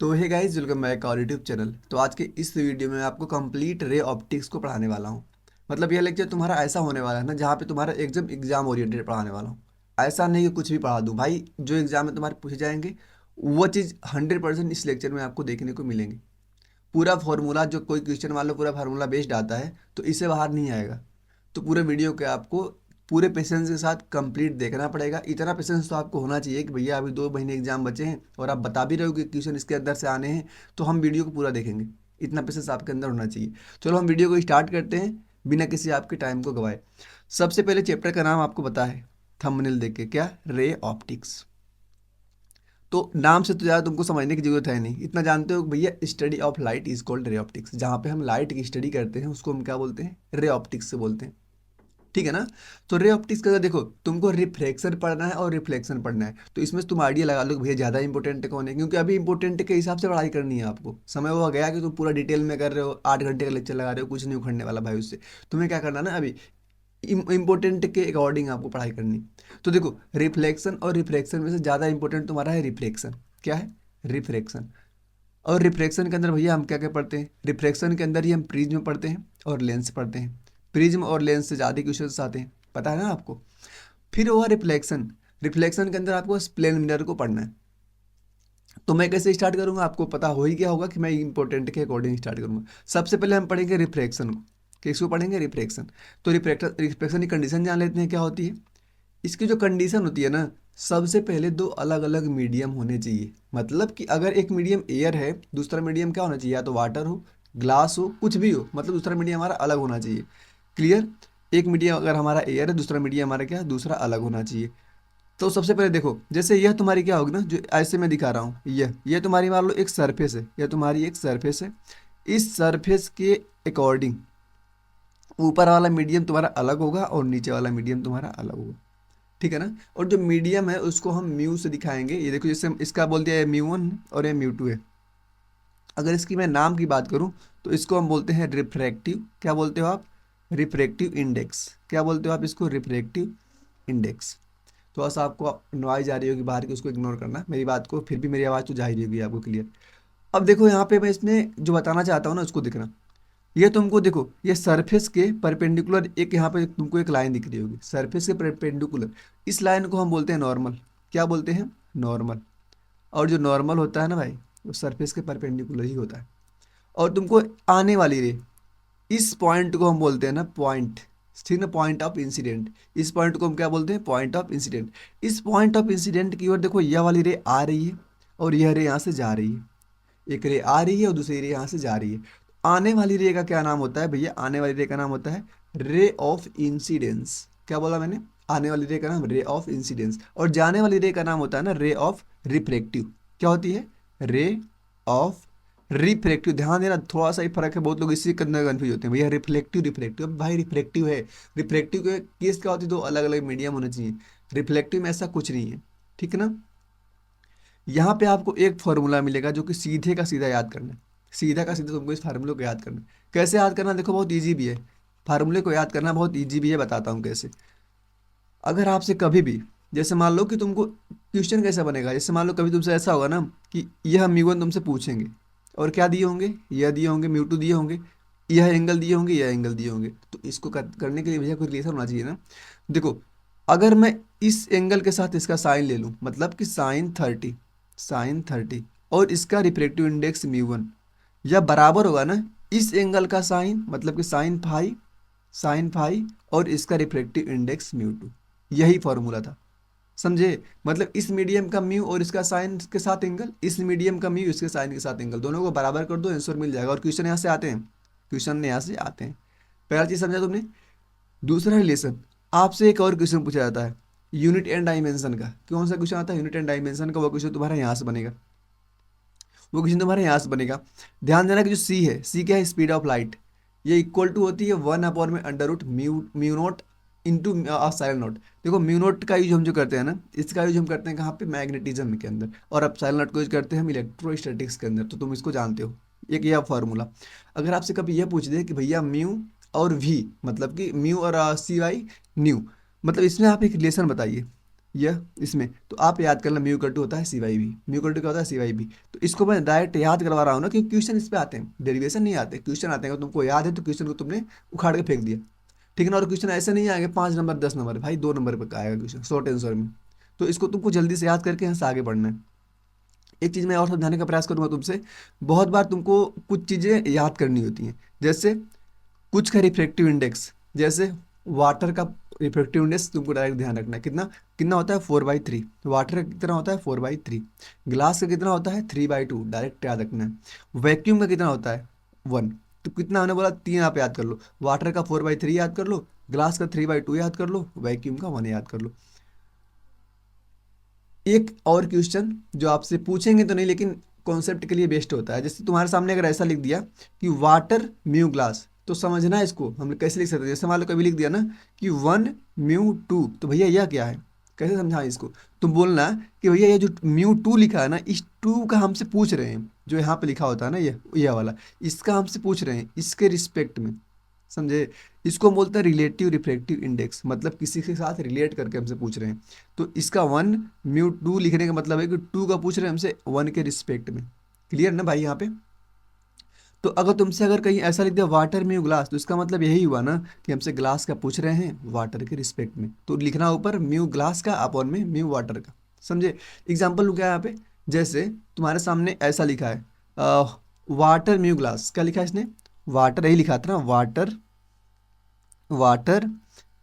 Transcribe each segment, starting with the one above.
तो hey guys, welcome back our YouTube channel. तो आज के इस वीडियो में मैं आपको कंप्लीट रे ऑप्टिक्स को पढ़ाने वाला हूँ। मतलब यह लेक्चर तुम्हारा ऐसा होने वाला है ना, जहाँ पे तुम्हारा एकदम एग्जाम ओरिएंटेड पढ़ाने वाला हूँ। ऐसा नहीं कि कुछ भी पढ़ा दूँ भाई। जो एग्जाम में तुम्हारे पूछे जाएंगे वो चीज़ 100% इस लेक्चर में आपको देखने को मिलेंगे। पूरा फार्मूला, जो कोई क्वेश्चन मान लो पूरा फार्मूला बेस्ड आता है तो इससे बाहर नहीं आएगा। तो पूरे वीडियो के आपको पूरे पेशेंस के साथ कंप्लीट देखना पड़ेगा। इतना पेशेंस तो आपको होना चाहिए कि भैया अभी 2 महीने एग्जाम बचे हैं और आप बता भी रहे हो कि क्वेश्चन इसके अंदर से आने हैं, तो हम वीडियो को पूरा देखेंगे। इतना पेशेंस आपके अंदर होना चाहिए। चलो हम वीडियो को स्टार्ट करते हैं बिना किसी आपके टाइम को गवाए। सबसे पहले चैप्टर का नाम आपको पता है, थंबनेल देख के, क्या? Ray optics. तो नाम से तो ज़्यादा तुमको समझने की जरूरत है नहीं, इतना जानते हो कि भैया study of light is called ray optics. जहाँ पे हम लाइट की स्टडी करते हैं उसको हम क्या बोलते हैं? रे ऑप्टिक्स से बोलते हैं। ठीक है ना? तो रे ऑप्टिक्स का देखो, तुमको रिफ्लेक्शन पढ़ना है और रिफ्लेक्शन पढ़ना है, तो इसमें तुम आइडिया लगा लो कि भैया ज़्यादा इंपॉर्टेंट कौन है, क्योंकि अभी इंपॉर्टेंट के हिसाब से पढ़ाई करनी है आपको। समय वो गया कि तुम पूरा डिटेल में कर रहे हो, 8 घंटे का लेक्चर लगा रहे हो, कुछ नहीं उखड़ने वाला भाई उससे। तुम्हें क्या करना ना, अभी इम्पोर्टेंट के अकॉर्डिंग आपको पढ़ाई करनी। तो देखो, रिफ्लेक्शन और रिफ्रैक्शन में से ज़्यादा इंपॉर्टेंट तुम्हारा है रिफ्लेक्शन। क्या है? रिफ्रैक्शन। और रिफ्रैक्शन के अंदर भैया हम क्या क्या पढ़ते हैं? रिफ्रैक्शन के अंदर ही हम प्रिज्म पढ़ते हैं और लेंस पढ़ते हैं। प्रिज्म और लेंस से ज़्यादा क्वेश्चन आते हैं, पता है ना आपको। फिर हुआ रिफ्लेक्शन। रिफ्लेक्शन के अंदर आपको प्लेन मिरर को पढ़ना है। तो मैं कैसे स्टार्ट करूंगा, आपको पता हो ही गया होगा कि मैं इंपॉर्टेंट के अकॉर्डिंग स्टार्ट करूंगा। सबसे पहले हम पढ़ेंगे रिफ्रैक्शन को। किसको पढ़ेंगे? रिफ्रैक्शन। तो रिफ्रैक्शन की कंडीशन जान लेते हैं क्या होती है। इसकी जो कंडीशन होती है ना, सबसे पहले दो अलग अलग मीडियम होने चाहिए। मतलब कि अगर एक मीडियम एयर है, दूसरा मीडियम क्या होना चाहिए? या तो वाटर हो, ग्लास हो, कुछ भी हो, मतलब दूसरा मीडियम हमारा अलग होना चाहिए। क्लियर? एक मीडियम अगर हमारा एयर है, दूसरा मीडियम हमारा क्या? दूसरा अलग होना चाहिए। तो सबसे पहले देखो, जैसे यह तुम्हारी क्या होगी ना, जो ऐसे मैं दिखा रहा हूँ, यह तुम्हारी मान लो एक सरफेस है, यह तुम्हारी एक सरफेस है। इस सरफेस के अकॉर्डिंग ऊपर वाला मीडियम तुम्हारा अलग होगा और नीचे वाला मीडियम तुम्हारा अलग होगा। ठीक है ना? और जो मीडियम है उसको हम म्यू से दिखाएंगे। ये देखो, जैसे इसका बोल दिया है म्यू 1 और ये म्यू 2 है। अगर इसकी मैं नाम की बात करूं तो इसको हम बोलते हैं रिफ्रैक्टिव। क्या बोलते हो आप? Refractive index. क्या बोलते हो आप इसको? Refractive index. थोड़ा सा आपको नॉइज आ रही होगी बाहर की, उसको इग्नोर करना मेरी बात को, फिर भी मेरी आवाज़ तो जा ही रही होगी आपको क्लियर। अब देखो यहाँ पे मैं इसमें जो बताना चाहता हूँ ना उसको देखना। ये तुमको देखो, ये सरफेस के परपेंडिकुलर एक यहाँ पे तुमको एक लाइन दिख रही होगी, सरफेस के परपेंडिकुलर। इस लाइन को हम बोलते हैं नॉर्मल। क्या बोलते हैं? नॉर्मल। और जो नॉर्मल होता है ना भाई, वो सरफेस के परपेंडिकुलर ही होता है। और तुमको आने वाली रे, इस पॉइंट को हम बोलते हैं ना पॉइंट। ठीक ना? Point of incident. इस पॉइंट को हम क्या बोलते हैं? Point of incident. इस पॉइंट ऑफ इंसिडेंट की ओर देखो, यह वाली रे आ रही है और यह रे यहाँ से जा रही है। एक रे आ रही है और दूसरी रे यहाँ से जा रही है। आने वाली रे का क्या नाम होता है भैया? आने वाली रे का नाम होता है रे ऑफ इंसिडेंस। क्या बोला मैंने? आने वाली रे का नाम रे ऑफ इंसिडेंस। और जाने वाली रे का नाम होता है ना रे ऑफ रिफ्लेक्टिव। क्या होती है? Ray of reflective. ध्यान देना, थोड़ा सा ही फर्क है, बहुत लोग इसी के अंदर कंफ्यूज होते हैं भैया। रिफ्लेक्टिव रिफ्लेक्टिव, अब भाई रिफ्लेक्टिव है। रिफ्लेक्टिव के केस क्या होती है? दो अलग अलग मीडियम होने चाहिए। रिफ्लेक्टिव में ऐसा कुछ नहीं है। ठीक है ना? यहाँ पे आपको एक फॉर्मूला मिलेगा जो कि सीधे का सीधा याद करना है। सीधा का सीधा तुमको इस फार्मूले को याद करना है। कैसे याद करना? देखो, बहुत इजी भी है। फार्मूले को याद करना बहुत इजी भी है, बताता हूँ कैसे। अगर आपसे कभी भी, जैसे मान लो कि तुमको क्वेश्चन कैसा बनेगा, जैसे मान लो कभी तुमसे ऐसा होगा ना कि यह म्यू 1 तुमसे पूछेंगे और क्या दिए होंगे? यह दिए होंगे, म्यू 2 दिए होंगे, यह एंगल दिए होंगे, यह एंगल दिए होंगे। तो इसको करने के लिए भैया कोई रिलेशन होना चाहिए ना। देखो, अगर मैं इस एंगल के साथ इसका साइन ले लूँ, मतलब कि साइन 30 और इसका रिफ्रैक्टिव इंडेक्स म्यू 1, यह बराबर होगा ना इस एंगल का साइन, मतलब कि साइन फाई और इसका रिफ्रैक्टिव इंडेक्स म्यू 2। यही फॉर्मूला था, समझे? मतलब इस मीडियम का म्यू और इसका साइन के साथ एंगल, इस मीडियम का म्यू इसके साइन के साथ एंगल, दोनों को बराबर कर दो, आंसर मिल जाएगा। और क्वेश्चन यहाँ से आते हैं, क्वेश्चन यहाँ से आते हैं। पहला चीज समझा तुमने। दूसरा रिलेशन, आपसे एक और क्वेश्चन पूछा जाता है यूनिट एंड डायमेंशन का। कौन सा क्वेश्चन आता है? यूनिट एंड डायमेंशन का। वो क्वेश्चन तुम्हारा यहाँ से बनेगा, वो क्वेश्चन तुम्हारे यहाँ से बनेगा। ध्यान देना कि जो सी है, सी क्या है? Speed of light. ये इक्वल टू होती है 1 में under root mu mu naught into silent naught. देखो, म्यू नोट का यूज हम जो करते हैं ना, इसका यूज हम करते हैं कहाँ पे? मैग्नेटिज्म के अंदर। और अब साइलेंट नोट को यूज करते हैं हम इलेक्ट्रोस्टैटिक्स के अंदर। तो तुम इसको जानते हो, एक यह फॉर्मूला। अगर आपसे कभी यह पूछ दे कि भैया म्यू और वी, मतलब कि म्यू और सी बाई न्यू, मतलब इसमें आप एक रिलेशन बताइए, यह इसमें तो आप याद करना म्यू इक्वल टू होता है C by B. Mu equal to क्या होता है सी बाई बी। तो इसको मैं डायरेक्ट याद करवा रहा हूँ ना, क्योंकि क्वेश्चन इस पे आते हैं, डेरिवेशन नहीं आते, क्वेश्चन आते हैं। अगर तुमको याद है तो क्वेश्चन को तुमने उखाड़ के फेंक दिया, ठीक है ना। और क्वेश्चन ऐसे नहीं आएंगे 5 नंबर 10 नंबर, भाई 2 नंबर पे आएगा क्वेश्चन शॉर्ट आंसर में। तो इसको तुमको जल्दी से याद करके यहाँ से आगे बढ़ना है। एक चीज़ मैं और समझाने का प्रयास करूंगा तुमसे, बहुत बार तुमको कुछ चीज़ें याद करनी होती हैं, जैसे कुछ का रिफ्रैक्टिव इंडेक्स, जैसे वाटर का रिफ्रैक्टिव इंडेक्स तुमको डायरेक्ट ध्यान रखना है, कितना कितना होता है 4/3। वाटर का कितना होता है 4/3। ग्लास का कितना होता है 3/2, डायरेक्ट याद रखना है। वैक्यूम का कितना होता है 1। तो कितना हमने बोला 3, आप याद कर लो। वाटर का 4/3 याद कर लो, ग्लास का 3/2 याद कर लो, वैक्यूम का 1 याद कर लो। एक और क्वेश्चन जो आपसे पूछेंगे तो नहीं, लेकिन कॉन्सेप्ट के लिए बेस्ट होता है। जैसे तुम्हारे सामने अगर ऐसा लिख दिया कि वाटर म्यू ग्लास, तो समझना है इसको हम कैसे लिख सकते हैं। जैसे मान लो कभी लिख दिया ना कि 1 म्यू 2, तो भैया यह क्या है, कैसे समझाएं इसको। तुम बोलना कि भैया ये जो म्यू 2 लिखा है ना, इस 2 का हमसे पूछ रहे हैं, जो यहाँ पे लिखा होता है ना यह वाला, इसका हमसे पूछ रहे हैं, इसके रिस्पेक्ट में, समझे। इसको हम बोलते हैं रिलेटिव रिफ्रैक्टिव इंडेक्स, मतलब किसी के साथ रिलेट करके हमसे पूछ रहे हैं। तो इसका 1 म्यू 2 लिखने का मतलब है कि 2 का पूछ रहे हैं हमसे 1 के रिस्पेक्ट में। क्लियर ना भाई यहाँ पे। तो अगर तुमसे अगर कहीं ऐसा लिख दिया वाटर म्यू ग्लास, तो इसका मतलब यही हुआ ना कि हमसे ग्लास का पूछ रहे हैं वाटर के रिस्पेक्ट में। तो लिखना ऊपर म्यू ग्लास का अपॉन में म्यू वाटर का, समझे। एग्जाम्पल क्या है यहाँ पे, जैसे तुम्हारे सामने ऐसा लिखा है वाटर म्यू ग्लास, क्या लिखा है इसने, वाटर यही लिखा था ना, वाटर वाटर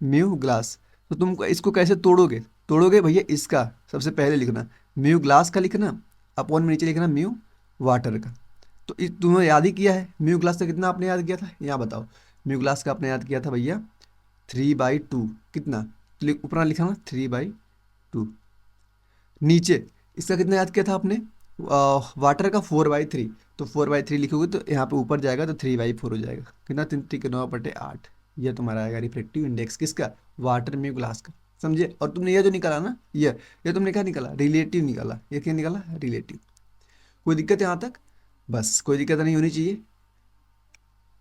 म्यू ग्लास। तो तुम इसको कैसे तोड़ोगे, तोड़ोगे भैया इसका सबसे पहले लिखना म्यू ग्लास का लिखना, अपॉन में नीचे लिखना म्यू वाटर का। तो तुम्हें याद ही किया है, म्यू ग्लास का कितना आपने याद किया था, यहाँ बताओ। म्यू ग्लास का आपने याद किया था भैया 3/2, कितना ऊपर लिखा ना 3/2। नीचे इसका कितना याद किया था आपने, वाटर का 4/3। तो 4/3 लिखोगे तो यहाँ पे ऊपर जाएगा तो 3/4 हो जाएगा, कितना 3×9/8। ये तुम्हारा आएगा रिफ्लेक्टिव इंडेक्स किसका, वाटर म्यू ग्लास का, समझे। और तुमने ये जो निकाला ना, ये तुमने क्या निकाला, रिलेटिव निकाला। ये क्या निकाला, रिलेटिव। कोई दिक्कत यहाँ तक, बस कोई दिक्कत नहीं होनी चाहिए।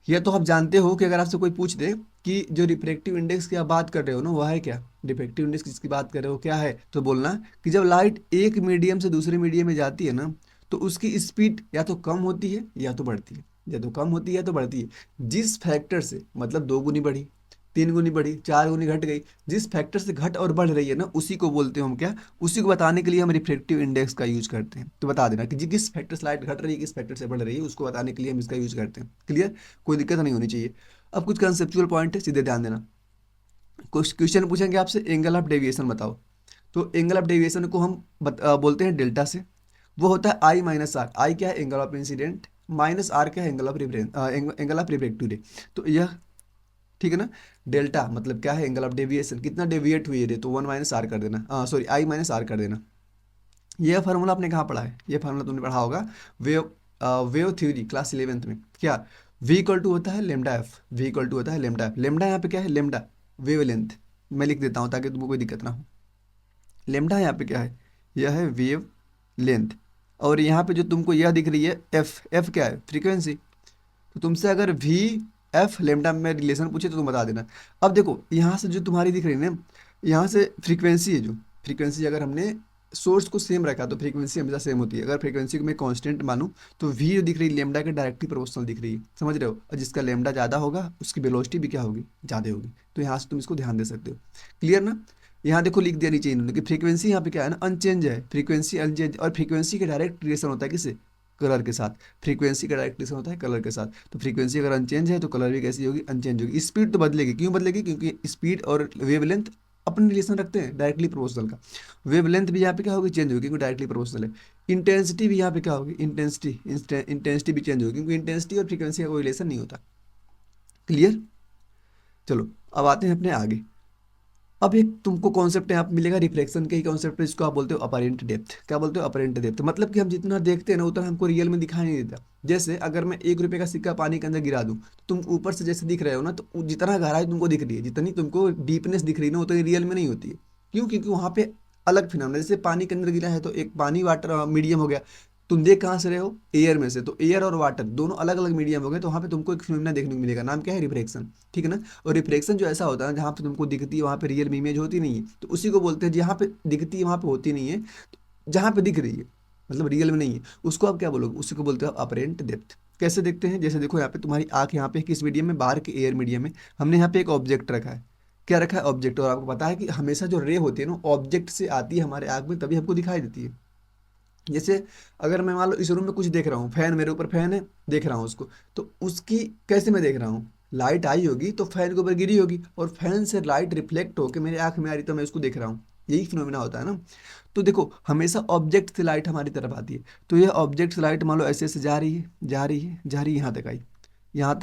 ये तो आप जानते हो कि अगर आपसे कोई पूछ दे कि जो रिफ्रैक्टिव इंडेक्स की आप बात कर रहे हो ना, वह है क्या, रिफ्रैक्टिव इंडेक्स जिसकी बात कर रहे हो क्या है, तो बोलना कि जब लाइट एक मीडियम से दूसरे मीडियम में जाती है ना, तो उसकी स्पीड या तो कम होती है या तो बढ़ती है, या तो कम होती है या तो बढ़ती है। जिस फैक्टर से, मतलब 2 गुनी बढ़ी, 3 गुनी बढ़ी, 4 गुनी घट गई, जिस फैक्टर से घट और बढ़ रही है ना, उसी को बोलते हैं हम क्या, उसी को बताने के लिए हम रिफ्रैक्टिव इंडेक्स का यूज करते हैं। तो बता देना कि जी किस फैक्टर से लाइट घट रही है, किस फैक्टर से बढ़ रही है, उसको बताने के लिए हम इसका यूज करते हैं। क्लियर, कोई दिक्कत नहीं होनी चाहिए। अब कुछ कंसेप्चुअल पॉइंट है, सीधे ध्यान देना। कुछ क्वेश्चन पूछेंगे आपसे, एंगल ऑफ डेविएशन बताओ। तो एंगल ऑफ डेविएशन को हम बोलते हैं डेल्टा से। वो होता है I-R। आई क्या है, angle of incidence, minus r क्या है, angle of angle of refractive ray. तो यह ठीक है ना। डेल्टा मतलब क्या है, एंगल ऑफ डेविएशन, कितना डेविएट हुई है, तो 1-R कर देना, सॉरी I-R कर देना। यह फार्मूला आपने कहाँ पढ़ा है, ये फार्मूला तुमने पढ़ा होगा wave wave theory class 11th में। क्या, V इक्वल टू होता है lambda f, V equal to होता है लेमडा एफ। लेमडा यहाँ पे क्या है, लेमडा वेव लेंथ, मैं लिख देता हूँ ताकि तुमको कोई दिक्कत ना हो। लेमडा यहाँ पे क्या है, यह है वेव लेंथ। और यहाँ पे जो तुमको यह दिख रही है एफ क्या है, फ्रीक्वेंसी। तो तुमसे अगर वी एफ लेमडा में रिलेशन पूछे तो तुम बता देना। अब देखो यहाँ से जो तुम्हारी दिख रही है ना, यहाँ से फ्रीक्वेंसी है, जो फ्रीक्वेंसी अगर हमने सोर्स को सेम रखा तो फ्रीक्वेंसी हमेशा सेम होती है। अगर फ्रीक्वेंसी को मैं कांस्टेंट मानूं तो वी जो दिख रही है लेमडा के डायरेक्टली प्रोपोर्शनल दिख रही है, समझ रहे हो। और जिसका लेमडा ज़्यादा होगा उसकी वेलोसिटी भी क्या होगी, ज़्यादा होगी। तो यहाँ से तुम इसको ध्यान दे सकते हो। क्लियर ना। यहाँ देखो लिख दिया नीचे इन्होंने कि फ्रीक्वेंसी यहाँ पे क्या है ना, अनचेंज है, फ्रीक्वेंसी अनचेंज। और फ्रीक्वेंसी का डायरेक्ट रिलेशन होता है किससे, कलर के साथ। फ्रीक्वेंसी का डायरेक्ट रिलेशन होता है कलर के साथ। तो फ्रीक्वेंसी अगर अनचेंज है तो कलर भी कैसी होगी, अनचेंज होगी। स्पीड तो बदलेगी, क्यों बदलेगी, क्योंकि स्पीड और वेवलेंथ अपन रिलेशन रखते हैं डायरेक्टली प्रोपोर्शनल का। वेवलेंथ भी यहाँ पे क्या होगी, चेंज होगी, क्योंकि डायरेक्टली प्रोपोर्शनल है। इंटेंसिटी भी यहाँ पे क्या होगी, इंटेंसिटी भी चेंज होगी, क्योंकि इंटेंसिटी और फ्रीक्वेंसी का कोई रिलेशन नहीं होता। क्लियर। चलो अब आते हैं अपने आगे। अब एक तुमको कॉन्सेप्ट यहाँ पे मिलेगा रिफ्लेक्शन के ही कॉन्सेप्ट पे, इसको आप बोलते हो अपरेंट डेप्थ। क्या बोलते हो, अपरेंट डेप्थ। मतलब कि हम जितना देखते हैं ना उतना हमको रियल में दिखाई नहीं देता। जैसे अगर मैं 1 रुपये का सिक्का पानी के अंदर गिरा दूं, तो तुम ऊपर से जैसे दिख रहे हो ना, तो जितना गहराई तुमको दिख रही है, जितनी तुमको डीपनेस दिख रही है ना, उतनी रियल में नहीं होती है। क्यों, क्योंकि वहाँ पे अलग फिनोमेना। जैसे पानी के अंदर गिरा है तो एक पानी वाटर मीडियम हो गया, तुम देख कहाँ से रहे हो, एयर में से, तो एयर और वाटर दोनों अलग अलग मीडियम हो गए, तो वहाँ पे तुमको एक फिनोमिना देखने को मिलेगा, नाम क्या है, रिफ्रैक्शन। ठीक है ना। और रिफ्रैक्शन जो ऐसा होता है जहाँ पे तुमको दिखती है वहाँ पे रियल में इमेज होती नहीं है, तो उसी को बोलते हैं जहाँ पे दिखती है वहाँ पे होती नहीं है, तो जहाँ पे दिख रही है मतलब रियल में नहीं है, उसको आप क्या बोलोगे, उसी को बोलते हो अपरेंट डेप्थ। कैसे देखते हैं, जैसे देखो यहाँ पे तुम्हारी आंख यहाँ पे किस मीडियम में, बाहर के एयर मीडियम में, हमने यहाँ पे एक ऑब्जेक्ट रखा है, क्या रखा है, ऑब्जेक्ट। और आपको पता है कि हमेशा जो रे होती है ना ऑब्जेक्ट से आती है हमारे आंख में, तभी हमको दिखाई देती है। जैसे अगर मैं मान लो इस रूम में कुछ देख रहा हूँ, फैन मेरे ऊपर फैन है, देख रहा हूँ उसको, तो उसकी कैसे मैं देख रहा हूँ, लाइट आई होगी तो फैन के ऊपर गिरी होगी, और फैन से लाइट रिफ्लेक्ट होकर मेरे आंख में आ रही तो मैं उसको देख रहा हूँ, यही फिनोमिना होता है ना। तो देखो हमेशा ऑब्जेक्ट से लाइट हमारी तरफ आती है, तो ये ऑब्जेक्ट से लाइट मान लो ऐसे ऐसे जा रही है, जा रही है, जा रही है, यहाँ तक आई, यहाँ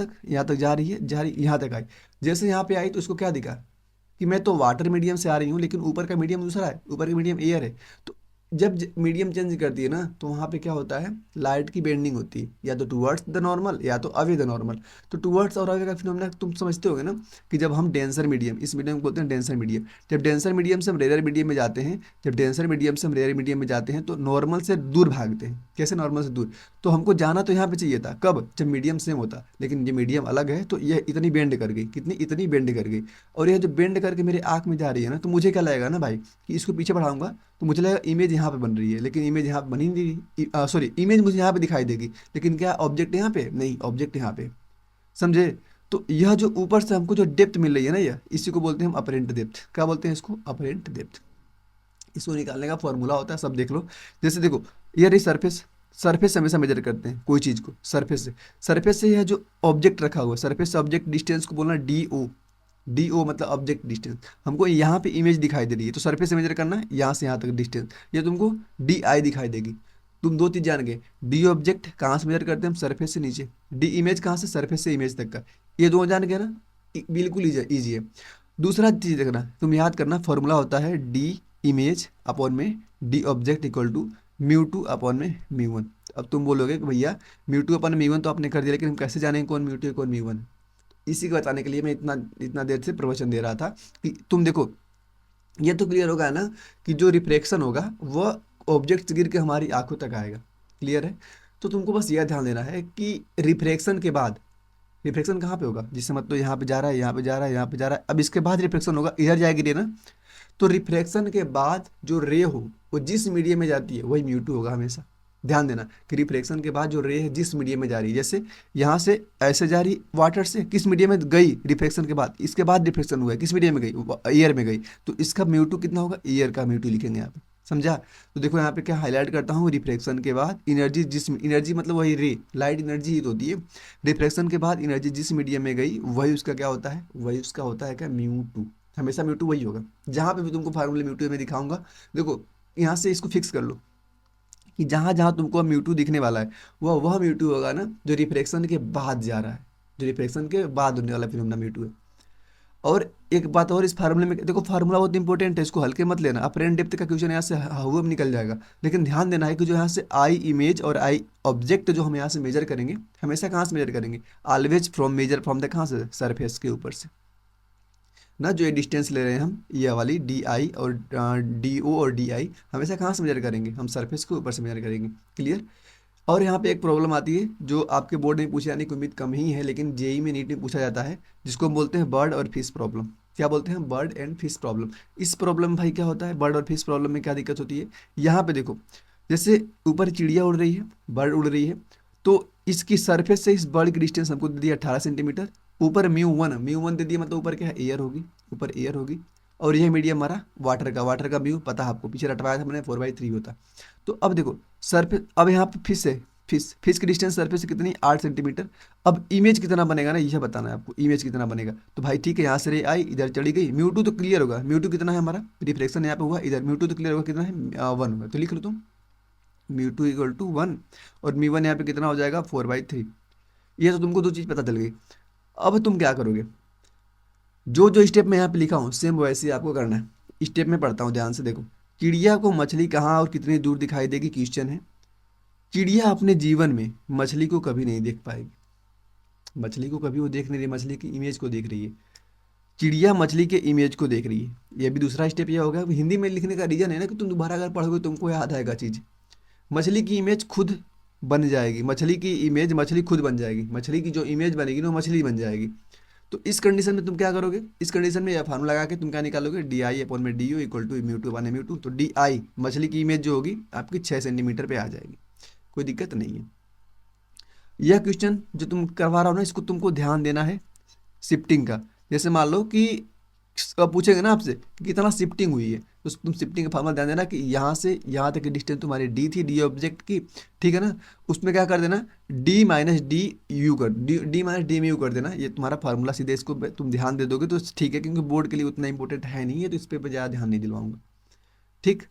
तक जा रही है, जा रही, यहाँ तक आई। जैसे यहाँ पे आई तो इसको क्या दिखा कि मैं तो वाटर मीडियम से आ रही हूँ, लेकिन ऊपर का मीडियम दूसरा है, ऊपर का मीडियम एयर है। तो जब मीडियम चेंज करती है ना, तो वहाँ पे क्या होता है, लाइट की बेंडिंग होती है, या तो टुवर्ड्स द नॉर्मल या तो अवे द नॉर्मल। तो टुवर्ड्स और अवे का फिनोमेना तुम समझते होगे ना, कि जब हम डेंसर मीडियम, इस मीडियम को बोलते हैं डेंसर मीडियम, जब डेंसर मीडियम से हम रेयर मीडियम में जाते हैं, जब डेंसर मीडियम से हम रेयर मीडियम में जाते हैं तो नॉर्मल से दूर भागते हैं। कैसे नॉर्मल से दूर, तो हमको जाना तो यहाँ पे चाहिए था, कब, जब मीडियम सेम होता, लेकिन ये मीडियम अलग है, तो ये इतनी बेंड कर गई, कितनी, इतनी बेंड कर गई। और ये जो बेंड करके मेरे आँख में जा रही है ना, तो मुझे क्या लगेगा ना भाई, कि इसको पीछे बढ़ाऊंगा तो मुझे लगेगा इमेज यहाँ पे बन रही है, लेकिन इमेज यहाँ पे बनी नहीं रही, सॉरी इमेज मुझे यहाँ पे दिखाई देगी, लेकिन क्या ऑब्जेक्ट यहाँ पे नहीं, ऑब्जेक्ट यहाँ पे, समझे। तो यह जो ऊपर से हमको जो डेप्थ मिल रही है ना, यह इसी को बोलते हैं हम अपरेंट डेप्थ। क्या बोलते हैं इसको, अपरेंट डेप्थ। इसको निकालने का फॉर्मूला होता है, सब देख लो। जैसे देखो ये रही सरफेस, सरफेस से हमेशा मेजर करते हैं कोई चीज़ को, सरफेस से, सरफेस से यह जो ऑब्जेक्ट रखा हुआ है, सरफेस से ऑब्जेक्ट डिस्टेंस को बोलना डी ओ, डी ओ मतलब ऑब्जेक्ट डिस्टेंस। हमको यहाँ पे इमेज दिखाई दे रही है, तो सरफेस से मेजर करना है, यहाँ से यहाँ तक डिस्टेंस, ये तुमको डी आई दिखाई देगी। तुम दो चीज़ जान गए, डी ऑब्जेक्ट कहाँ से मेजर करते हैं हम, सरफेस से नीचे, डी इमेज कहाँ से, सरफेस से इमेज तक का, ये दोनों जान गए ना, बिल्कुल ईजी है। दूसरा चीज़ देखना, तुम याद करना, फॉर्मूला होता है डी इमेज अपॉन में d object equal to mu two upon में म्यू वन। अब तुम बोलोगे कि भैया mu two upon mu one तो आपने कर दिया, लेकिन हम कैसे जानेंगे कौन म्यू टू है कौन म्यू वन। इसी को बताने के लिए मैं इतना इतना देर से प्रवचन दे रहा था, कि तुम देखो ये तो क्लियर होगा ना, कि जो रिफ्लेक्शन होगा वह ऑब्जेक्ट से गिर के हमारी आंखों तक आएगा। क्लियर है। तो तुमको बस यह ध्यान देना है कि रिफ्लेक्शन के बाद, रिफ्लेक्शन कहाँ पे होगा, जिससे मतलब यहाँ पे जा रहा है, यहाँ पे जा रहा है, यहाँ पे जा रहा है, अब इसके बाद रिफ्लेक्शन होगा, इधर जाएगी रे ना। तो रिफ्लेक्शन के बाद जो रे हो वो जिस मीडियम में जाती है वही म्यू टू होगा हमेशा। ध्यान देना कि रिफ्लेक्शन के बाद जो रे है जिस मीडियम में जा रही है, जैसे यहाँ से ऐसे जा रही वाटर से, किस मीडियम में गई रिफ्लेक्शन के बाद, इसके बाद रिफ्लेक्शन हुआ है, किस मीडियम में गई, एयर में गई, तो इसका म्यू टू कितना होगा, एयर का म्यू टू लिखेंगे यहाँ पे। समझा। तो देखो यहाँ पे क्या हाईलाइट करता हूँ, रिफ्लेक्शन के बाद एनर्जी जिस, एनर्जी मतलब वही रे, लाइट एनर्जी ही तो होती है। रिफ्लेक्शन के बाद एनर्जी जिस मीडियम में गई वही उसका क्या होता है, वही उसका होता है क्या, म्यू टू। हमेशा म्यू टू वही होगा, जहाँ पे भी तुमको फार्मूले म्यू टू में दिखाऊंगा। देखो यहाँ से इसको फिक्स कर लो, कि जहाँ जहाँ तुमको म्यू टू दिखने वाला है वह म्यू टू होगा ना जो रिफ्लेक्शन के बाद जा रहा है, जो रिफ्लेक्शन के बाद होने वाला फिनोमेना म्यू टू है। और एक बात और, इस फार्मूले में देखो, फार्मूला बहुत इंपॉर्टेंट है, इसको हल्के मत लेना। अपरेंट डेप्थ का क्वेश्चन यहाँ से हुआ में निकल जाएगा, लेकिन ध्यान देना है कि जो यहाँ से आई इमेज और आई ऑब्जेक्ट जो हम यहाँ से मेजर करेंगे, हमेशा कहाँ से मेजर करेंगे, always from, measure from the कहाँ से, सरफेस के ऊपर से ना। जो ये डिस्टेंस ले रहे हैं हम, ये वाली डी आई और डी ओ और डी आई, हमेशा कहाँ से मेजर करेंगे, हम सरफेस के ऊपर से मेजर करेंगे। क्लियर। और यहाँ पे एक प्रॉब्लम आती है जो आपके बोर्ड में पूछे जाने की उम्मीद कम ही है, लेकिन जेई में नीट में पूछा जाता है, जिसको हम बोलते हैं बर्ड और फिश प्रॉब्लम। क्या बोलते हैं, बर्ड एंड फिश प्रॉब्लम। इस प्रॉब्लम भाई क्या होता है, बर्ड और फिश प्रॉब्लम में क्या दिक्कत होती है, यहाँ पे देखो, जैसे ऊपर चिड़िया उड़ रही है, बर्ड उड़ रही है, तो इसकी सरफेस से इस बर्ड की डिस्टेंस हमको दे दिया 18 सेंटीमीटर। ऊपर म्यू वन, म्यू वन दे दिया, मतलब ऊपर क्या है, एयर होगी, ऊपर एयर होगी। और यह मीडियम हमारा वाटर का, वाटर का म्यू पता है आपको, पीछे रटवाया था मैंने, 4/3 होता। तो अब देखो सरफेस, अब यहाँ पे फिश है, फिश, फिश की डिस्टेंस सरफेस से कितनी, 8 सेंटीमीटर। अब इमेज कितना बनेगा ना, यह बताना है आपको, इमेज कितना बनेगा। तो भाई ठीक है, यहाँ से रे आई, इधर चली गई, म्यू टू तो क्लियर होगा, म्यू टू कितना है हमारा, रिफ्लेक्शन यहाँ पे हुआ, इधर म्यू टू तो क्लियर होगा, कितना है, 1 होगा, तो लिख लो तुम म्यू टू इक्वल टू 1। और म्यू वन यहाँ पे कितना हो जाएगा, 4/3। ये तो तुमको दो चीज़ पता चल गई। अब तुम क्या करोगे, जो जो स्टेप मैं यहाँ पे लिखा हूँ सेम वैसे ही आपको करना है। स्टेप में पढ़ता हूँ, ध्यान से देखो। चिड़िया को मछली कहाँ और कितनी दूर दिखाई देगी, क्वेश्चन है। चिड़िया अपने जीवन में मछली को कभी नहीं देख पाएगी, मछली को कभी वो देख नहीं रही, मछली की इमेज को देख रही है। चिड़िया मछली के इमेज को देख रही है, ये भी दूसरा स्टेप यह होगा। हिंदी में लिखने का रीजन है ना कि तुम दोबारा अगर पढ़ोगे तुमको याद आएगा चीज़। मछली की इमेज खुद बन जाएगी, मछली की इमेज मछली खुद बन जाएगी, मछली की जो इमेज बनेगी ना वो मछली बन जाएगी। तो इस कंडीशन में तुम क्या करोगे, इस कंडीशन में यह फार्मूला लगा के तुम क्या निकालोगे, डी आई अपॉन में d u equal to mu two one mu two. तो डी आई मछली की इमेज जो होगी आपकी 6 सेंटीमीटर पे आ जाएगी, कोई दिक्कत नहीं है। यह क्वेश्चन जो तुम करवा रहा हो ना, इसको तुमको ध्यान देना है शिफ्टिंग का। जैसे मान लो कि पूछेंगे ना आपसे कि कितना शिफ्टिंग हुई है, तो तुम शिफ्टिंग का फार्मूला ध्यान देना कि यहाँ से यहाँ तक की डिस्टेंस तुम्हारी डी थी, डी ऑब्जेक्ट की, ठीक है ना। उसमें क्या कर देना, डी माइनस डी यू कर डी माइनस डी में यू कर देना, ये तुम्हारा फार्मूला सीधे। इसको तुम ध्यान दे दोगे तो ठीक है, क्योंकि बोर्ड के लिए उतना इंपॉर्टेंट है नहीं है, तो इस पर ज़्यादा ध्यान नहीं दिलवाऊंगा। ठीक,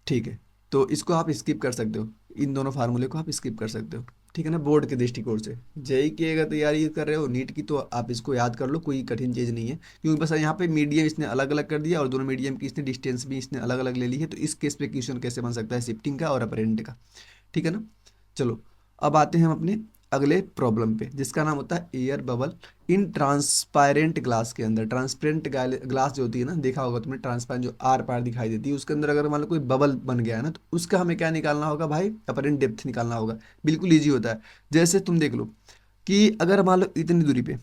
ठीक है। तो इसको आप स्किप कर सकते हो, इन दोनों फार्मूले को आप स्किप कर सकते हो, ठीक है ना। बोर्ड के दृष्टिकोण से जेई की अगर तैयारी कर रहे हो नीट की, तो आप इसको याद कर लो, कोई कठिन चीज़ नहीं है। क्योंकि बस यहाँ पे मीडियम इसने अलग अलग कर दिया और दोनों मीडियम की इसने डिस्टेंस भी इसने अलग अलग ले ली है। तो इस केस पे क्वेश्चन कैसे बन सकता है शिफ्टिंग का और अपरेंट का, ठीक है ना। चलो, अब आते हैं हम अपने अगले प्रॉब्लम पे, जिसका नाम होता है air bubble in transparent glass के अंदर। ट्रांसपेरेंट ग्लास जो होती है ना, देखा होगा तुमने, ट्रांसपेरेंट जो आर पार दिखाई देती है, उसके अंदर अगर मान लो कोई बबल बन गया है ना, तो उसका हमें क्या निकालना होगा भाई, अपरेंट डेप्थ निकालना होगा। बिल्कुल ईजी होता है। जैसे तुम देख लो कि अगर मान लो इतनी दूरी पे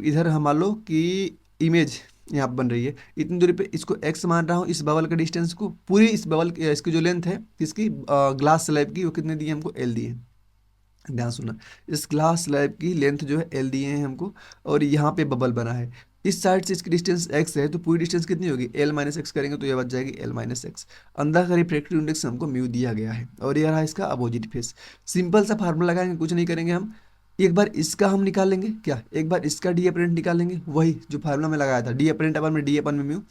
इधर हम मान लो कि इमेज यहाँ पे बन रही है, इतनी दूरी पे इसको एक्स मान रहा हूँ, इस बबल का डिस्टेंस को, पूरी इस बबल इसकी जो लेंथ है इसकी ग्लास स्लैब की, वो कितने दिए हमको, एल दिए हैं। ध्यान सुनना, इस ग्लास स्लैब की लेंथ जो है एल दिए हैं हमको, और यहाँ पे बबल बना है। इस साइड से इसकी डिस्टेंस एक्स है, तो पूरी डिस्टेंस कितनी होगी, एल माइनस एक्स करेंगे तो ये बच जाएगी एल माइनस एक्स। अंदर का रिफ्रैक्टिव इंडेक्स हमको म्यू दिया गया है, और ये रहा इसका अपोजिट फेस। सिंपल सा फार्मूला लगाएंगे, कुछ नहीं करेंगे हम। एक बार इसका हम निकाल लेंगे क्या, एक बार इसका डी अपरेंट निकाल लेंगे, वही जो फार्मूला में लगाया था, डी अपरेंट अपन में डी अपन में म्यू।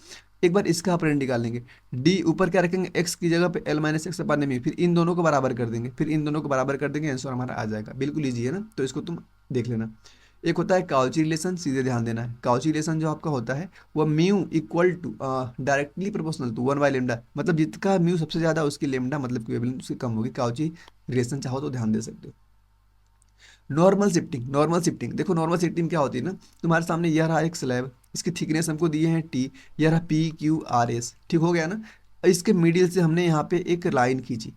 एक बार इसका अपरेंट निकाल लेंगे, डी ऊपर क्या रखेंगे, एक्स की जगह पे एल माइनस एक्स अपन में, फिर इन दोनों को बराबर कर देंगे, फिर इन दोनों को बराबर कर देंगे, आंसर हमारा आ जाएगा। बिल्कुल ईजी है ना, तो इसको तुम देख लेना। एक होता है काउची रिलेशन, सीधे ध्यान देना है। काउची रिलेशन जो आपका होता है वो mu equal to directly proportional to one by lambda, मतलब जिसका म्यू सबसे ज़्यादा उसकी लेमडा मतलब इक्विवेलेंट उसकी कम होगी। काउची रिलेशन चाहो तो ध्यान दे सकते हो। नॉर्मल शिफ्टिंग देखो, नॉर्मल शिफ्टिंग क्या होती है ना, तुम्हारे सामने यह रहा एक स्लैब, इसकी थिकनेस हमको दिए हैं टी, यह रहा पी क्यू आर एस, ठीक हो गया ना। इसके मिडिल से हमने यहाँ पे एक लाइन खींची।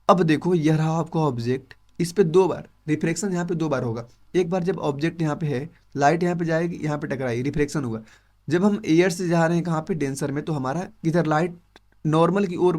अब देखो यह रहा आपका ऑब्जेक्ट, इस पे दो बार रिफ्रैक्शन यहाँ पे दो बार होगा। एक बार जब ऑब्जेक्ट यहाँ पे है, लाइट यहाँ पे जाएगी, यहाँ पे टकराई, रिफ्रैक्शन हुआ। जब हम एयर से जा रहे हैं कहाँ पे, डेंसर में, तो हमारा इधर लाइट नॉर्मल की ओर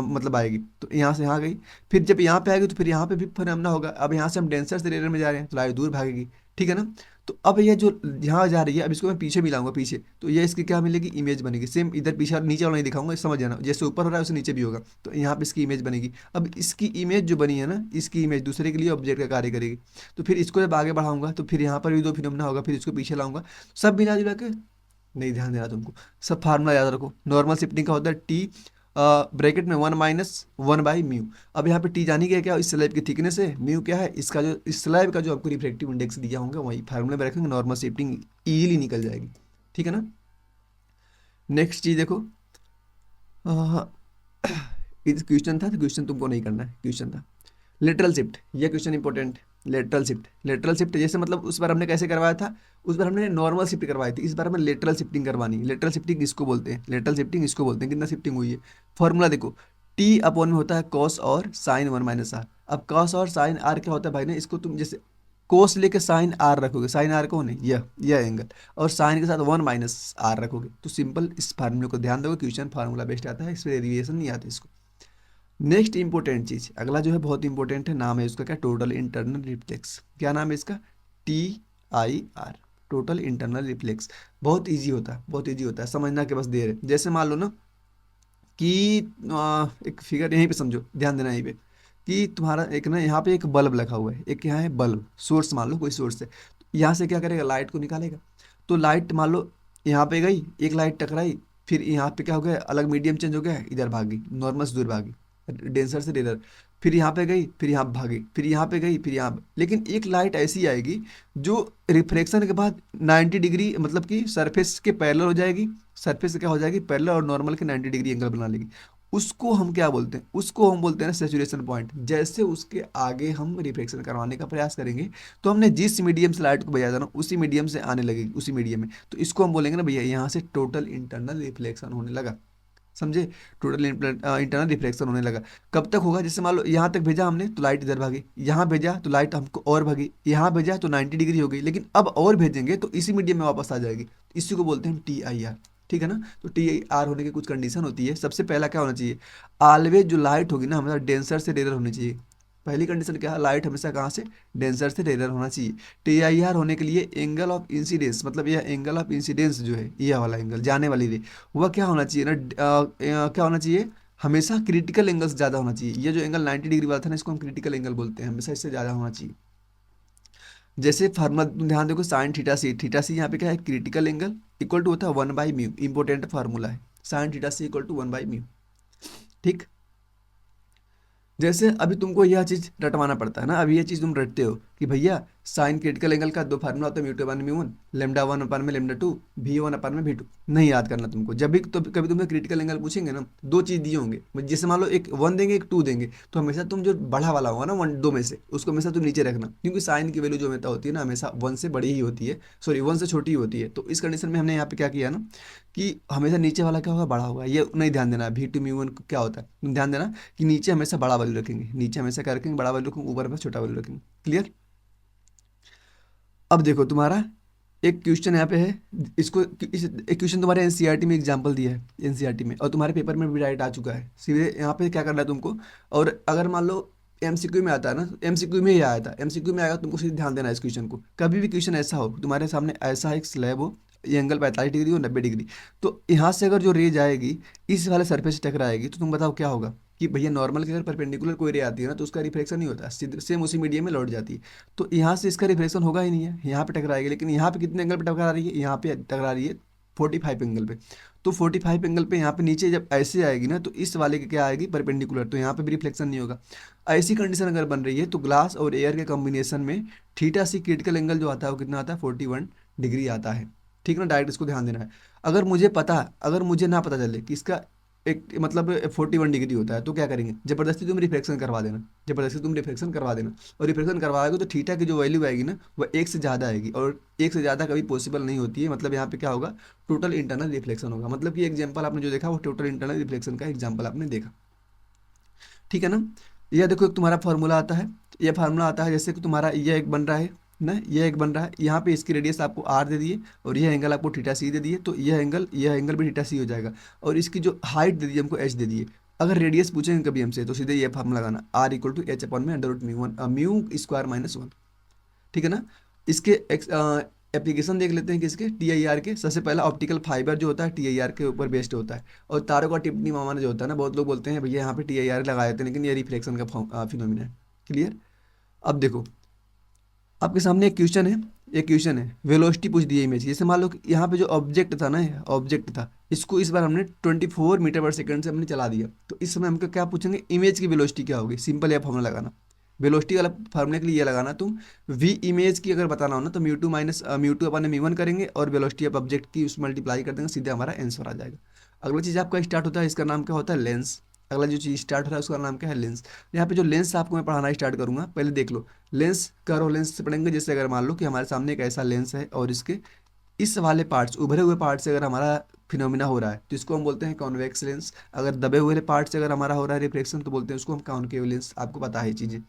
मतलब आएगी, तो यहाँ से यहाँ गई। फिर जब यहाँ पे आएगी तो फिर यहाँ पे भी फिर होगा। अब यहाँ से हम डेंसर से रेयर में जा रहे हैं तो लाइट दूर भागेगी, ठीक है ना। तो अब ये जो यहाँ जा रही है, अब इसको मैं पीछे मिलाऊंगा पीछे, तो ये इसकी क्या मिलेगी, इमेज बनेगी। सेम इधर पीछे और नीचे वाला नहीं दिखाऊंगा, समझ जाना, जैसे ऊपर हो रहा है उसे नीचे भी होगा, तो यहाँ पे इसकी इमेज बनेगी। अब इसकी इमेज जो बनी है ना, इसकी इमेज दूसरे के लिए ऑब्जेक्ट का कार्य करेगी। तो फिर इसको जब आगे बढ़ाऊंगा तो फिर यहाँ पर भी दो फिनोमेना होगा, फिर इसको पीछे लाऊंगा, सब मिला जुला के। नहीं, ध्यान देना तुमको, सब फार्मूला याद रखो। नॉर्मल शिफ्टिंग का होता है टी ब्रैकेट में one minus one by mu. अब यहाँ पे टी जानी क्या, क्या इस स्लैब की थिकनेस है, म्यू क्या है इसका जो इस स्लैब का जो आपको रिफ्रैक्टिव इंडेक्स दिया होगा, वही फार्मूले में रखेंगे, नॉर्मल शिफ्टिंग इजीली निकल जाएगी, ठीक है ना। नेक्स्ट चीज देखो, इस क्वेश्चन था, तो क्वेश्चन तुमको नहीं करना है, क्वेश्चन था लेटरल शिफ्ट। यह क्वेश्चन इंपॉर्टेंट। लेटरल शिफ्ट जैसे मतलब उस बार हमने कैसे करवाया था, उस बार हमने नॉर्मल शिफ्ट करवाई थी, इस बार हमें लेटरल शिफ्टिंग करवानी है। लेटरल शिफ्टिंग इसको बोलते हैं, लेटरल शिफ्टिंग इसको बोलते हैं। कितना शिफ्टिंग हुई है, फॉर्मूला देखो, टी अपॉन में होता है कॉस और साइन वन माइनस आर। अब कॉस और साइन आर क्या होता है भाई ना, इसको तुम जैसे कोस लेके साइन आर रखोगे, साइन आर कौन है, यह एंगल, और साइन के साथ वन माइनस आर रखोगे, तो सिंपल इस फार्मूले को ध्यान दोगे, क्वेश्चन फार्मूला बेस्ड आता है, इस पर डेरिवेशन नहीं आता इसको। नेक्स्ट इंपॉर्टेंट चीज अगला जो है बहुत इंपॉर्टेंट है, नाम है उसका क्या, टोटल इंटरनल रिफ्लेक्स। क्या नाम है इसका, T I R, total internal reflex. बहुत इजी होता है, बहुत इजी होता है, समझना के बस देर है। जैसे मान लो ना कि एक फिगर यहीं पे समझो, ध्यान देना यहीं पे, कि तुम्हारा एक ना यहाँ पे एक बल्ब लगा हुआ है, एक यहाँ है बल्ब सोर्स, मान लो कोई सोर्स है, तो यहाँ से क्या करेगा, लाइट को निकालेगा। तो लाइट मान लो यहाँ पे गई, एक लाइट टकराई, फिर यहाँ पे क्या हो गया, अलग मीडियम चेंज हो गया, इधर भागी, नॉर्मल से दूर भागी, डेंसर से रेडर, फिर यहाँ पे गई, फिर यहाँ भागी, फिर यहाँ पे गई, फिर यहाँ। लेकिन एक लाइट ऐसी आएगी जो रिफ्लेक्शन के बाद 90 डिग्री मतलब कि सरफेस के पैरेलल हो जाएगी, सरफेस से क्या हो जाएगी, पैरेलल, और नॉर्मल के 90 डिग्री एंगल बना लेगी। उसको हम क्या बोलते हैं, उसको हम बोलते हैं ना सेचुरेशन पॉइंट। जैसे उसके आगे हम रिफ्लेक्शन करवाने का प्रयास करेंगे, तो हमने जिस मीडियम से लाइट को भेजा था ना, उसी मीडियम से आने लगेगी, उसी मीडियम में, तो इसको हम बोलेंगे ना भैया यहाँ से टोटल इंटरनल रिफ्लेक्शन होने लगा। समझे। टोटल इंटरनल रिफ्लेक्शन होने लगा। कब तक होगा, जैसे मान लो यहाँ तक भेजा हमने तो लाइट इधर भागी, यहाँ भेजा तो लाइट हमको और भागी, यहाँ भेजा तो 90 डिग्री हो गई, लेकिन अब और भेजेंगे तो इसी मीडियम में वापस आ जाएगी। इसी को बोलते हैं TIR। ठीक है ना। तो TIR होने की कुछ कंडीशन होती है। सबसे पहला क्या होना चाहिए, ऑलवेज जो लाइट होगी ना हमारा डेंसर से रेयर होनी चाहिए। पहली कंडीशन क्या है, लाइट हमेशा कहाँ से, डेंसर से रेयर होना चाहिए। TIR होने के लिए एंगल ऑफ इंसिडेंस, मतलब यह एंगल ऑफ इंसिडेंस जो है, यह वाला एंगल जाने वाली रे, वह क्या होना चाहिए ना, क्या होना चाहिए, हमेशा क्रिटिकल एंगल से ज़्यादा होना चाहिए। ये जो एंगल 90 डिग्री वाला था ना, इसको हम क्रिटिकल एंगल बोलते हैं, हमेशा इससे ज़्यादा होना चाहिए। जैसे फार्मूला तुम ध्यान देखो, साइन थीटा सी यहाँ पे क्या है, क्रिटिकल एंगल इक्वल टू होता है 1/μ। इंपॉर्टेंट फार्मूला है, sine theta C equal to 1/μ। ठीक। जैसे अभी तुमको यह चीज़ रटवाना पड़ता है ना, अभी ये चीज़ तुम रटते हो कि भैया साइन क्रिटिकल एंगल का दो फार्मूला होता है, μ2/μ1, λ1/में λ2, V1/v2। नहीं याद करना तुमको। जब भी तो कभी तुम्हें क्रिटिकल एंगल पूछेंगे ना, दो चीज़ दिए होंगे, जैसे मान लो एक 1 देंगे एक 2 देंगे, तो हमेशा तुम जो बड़ा वाला होगा ना 1 2 में से, उसको हमेशा तुम नीचे रखना, क्योंकि साइन की वैल्यू जो हमेशा होती है ना, हमेशा 1 से बड़ी ही होती है, सॉरी 1 से छोटी ही होती है। तो इस कंडीशन में हमने यहाँ पे क्या किया ना, कि हमेशा नीचे वाला क्या होगा, बड़ा होगा। ये नहीं ध्यान देना V2/μ1 क्या होता है, तुम ध्यान देना कि नीचे हमेशा बड़ा वैल्यू रखेंगे, नीचे हमेशा क्या रखेंगे, बड़ा वैल्यू रखेंगे, ऊपर में छोटा वैल्यू रखेंगे। क्लियर। अब देखो तुम्हारा एक क्वेश्चन यहाँ पे है, इसको एक क्वेश्चन तुम्हारे एनसीईआरटी में एग्जांपल दिया है, एनसीईआरटी में, और तुम्हारे पेपर में भी डायरेक्ट आ चुका है सीधे। यहाँ पे क्या करना है तुमको, और अगर मान लो MCQ में आता है ना, MCQ में ही आया था, MCQ में आएगा, तुमको सीधे ध्यान देना है इस क्वेश्चन को। कभी भी क्वेश्चन ऐसा हो तुम्हारे सामने, ऐसा एक स्लैब हो, ये एंगल 45 डिग्री हो, 90 डिग्री, तो यहाँ से अगर जो रेज आएगी इस वाले सरफेस से टकराएगी, तो तुम बताओ क्या होगा, कि भैया नॉर्मल की अगर परपेंडिकुलर कोई रे आती है ना, तो उसका रिफ्लेक्शन नहीं होता, सीधे सेम उसी मीडियम में लौट जाती है। तो यहाँ से इसका रिफ्लेक्शन होगा ही नहीं है, यहाँ पे टकराएगी, लेकिन यहाँ पे कितने एंगल पे टकरा रही है, यहाँ पे टकरा रही है 45 एंगल पे। तो 45 एंगल पे यहाँ पे नीचे जब ऐसे आएगी ना, तो इस वाले के क्या आएगी, परपेंडिकुलर, तो यहाँ पे भी रिफ्लेक्शन नहीं होगा। ऐसी कंडीशन अगर बन रही है, तो ग्लास और एयर के कॉम्बिनेशन में थीटा सी क्रिटिकल एंगल जो आता है वो कितना आता है, 41 डिग्री आता है। ठीक ना, डायरेक्ट इसको ध्यान देना है। अगर मुझे ना पता चले कि इसका एक मतलब 41 डिग्री होता है, तो क्या करेंगे, जबरदस्ती तुम रिफ्लेक्शन करवा देना, जबरदस्ती तुम रिफ्लेक्शन करवा देना। और रिफ्लेक्शन करवाओगे तो थीटा की जो वैल्यू आएगी ना, वह 1 से ज़्यादा आएगी, और 1 से ज़्यादा कभी पॉसिबल नहीं होती है। मतलब यहाँ पे क्या होगा, टोटल इंटरनल रिफ्लेक्शन होगा। मतलब कि एग्जाम्पल आपने जो देखा वो टोटल इंटरनल रिफ्लेक्शन का एग्जाम्पल आपने देखा। ठीक है ना। यह देखो एक तुम्हारा फार्मूला आता है, यह फार्मूला आता है, जैसे कि तुम्हारा यह एक बन रहा है ना, यह एक बन रहा है, यहाँ पे इसकी रेडियस आपको R दे दिए, और यह एंगल आपको थीटा सी दे दिए, तो यह एंगल भी थीटा सी हो जाएगा। और इसकी जो हाइट दे दी हमको H दे दिए। अगर रेडियस पूछेंगे कभी हमसे, तो सीधे ये फार्मूला लगाना, R = H/(μ1)(μ²-1)। ठीक है ना। इसके एप्लीकेशन देख लेते हैं किसके, TIR के। सबसे पहला ऑप्टिकल फाइबर जो होता है TIR के ऊपर बेस्ड होता है, और तारों का टिप्पणी मामला जो होता है ना, बहुत लोग बोलते हैं भैया यहाँ पे TIR लगा देते हैं, लेकिन ये रिफ्लेक्शन का फिनोमिना है। क्लियर। अब देखो आपके सामने एक क्वेश्चन है वेलोसिटी पूछ दी है इमेज। जैसे मान लो कि यहाँ पे जो ऑब्जेक्ट था ना, ऑब्जेक्ट था, इसको इस बार हमने 24 मीटर पर सेकंड से हमने चला दिया, तो इस समय हमको क्या पूछेंगे, इमेज की वेलोसिटी क्या होगी। सिंपल यह फॉर्मूला लगाना, वेलोसिटी वाला फार्मूले के लिए ये लगाना तुम। वी इमेज की अगर बताना हो ना, तो μ2 - μ1 करेंगे, और वेलोसिटी ऑफ ऑब्जेक्ट की उस मल्टीप्लाई कर देंगे, सीधे हमारा आंसर आ जाएगा। अगला चीज़ आपका स्टार्ट होता है, इसका नाम क्या होता है, लेंस। अगला जो चीज़ स्टार्ट हो रहा है उसका नाम क्या है, लेंस। यहाँ पे जो लेंस आपको मैं पढ़ाना स्टार्ट करूँगा, पहले देख लो। लेंस करो, लेंस से पढ़ेंगे। जैसे अगर मान लो कि हमारे सामने एक ऐसा लेंस है, और इसके इस वाले पार्ट्स, उभरे हुए पार्ट से अगर हमारा फिनोमिना हो रहा है, तो इसको हम बोलते हैं कॉन्वेक्स लेंस। अगर दबे हुए पार्ट से अगर हमारा हो रहा है रिफ्लेक्शन, तो बोलते हैं उसको हम कॉनकेव लेंस। आपको पता है ये चीज़ें।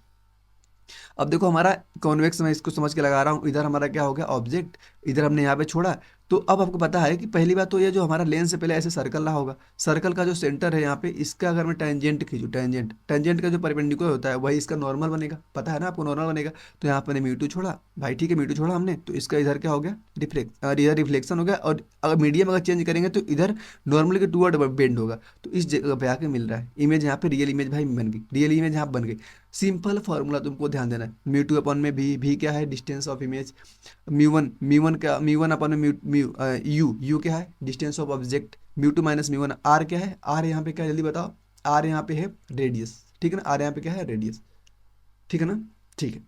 अब देखो हमारा कॉन्वेक्स, मैं इसको समझ के लगा रहा हूँ, इधर हमारा क्या हो गया, ऑब्जेक्ट, इधर हमने यहाँ पे छोड़ा। तो अब आपको पता है कि पहली बात तो ये जो हमारा लेंस से पहले ऐसे सर्कल रहा होगा, सर्कल का जो सेंटर है यहाँ पे, इसका अगर मैं टेंजेंट खींचूँ, टेंजेंट का जो परपेंडिकुलर होता है वही इसका नॉर्मल बनेगा, पता है ना आपको, नॉर्मल बनेगा। तो यहाँ पे म्यू2 छोड़ा भाई, ठीक है, म्यू2 छोड़ा हमने, तो इसका इधर क्या हो गया, इधर रिफ्लेक्शन हो गया। और अगर मीडियम अगर चेंज करेंगे, तो इधर नॉर्मल के टूवर्ड बेंड होगा, तो इस जगह पे आके मिल रहा है इमेज। यहाँ पे रियल इमेज भाई बन गई, रियल इमेज यहाँ बन गई। सिंपल फॉर्मूला तुमको ध्यान देना है, μ2/v, भी क्या है, डिस्टेंस ऑफ इमेज। म्यू1 क्या है, डिस्टेंस ऑफ ऑब्जेक्ट। μ2 - μ1, आर क्या है, आर यहाँ पे क्या है, जल्दी बताओ। आर यहाँ पे है रेडियस, ठीक है ना, आर यहाँ पे क्या है, रेडियस। ठीक है ना। ठीक है।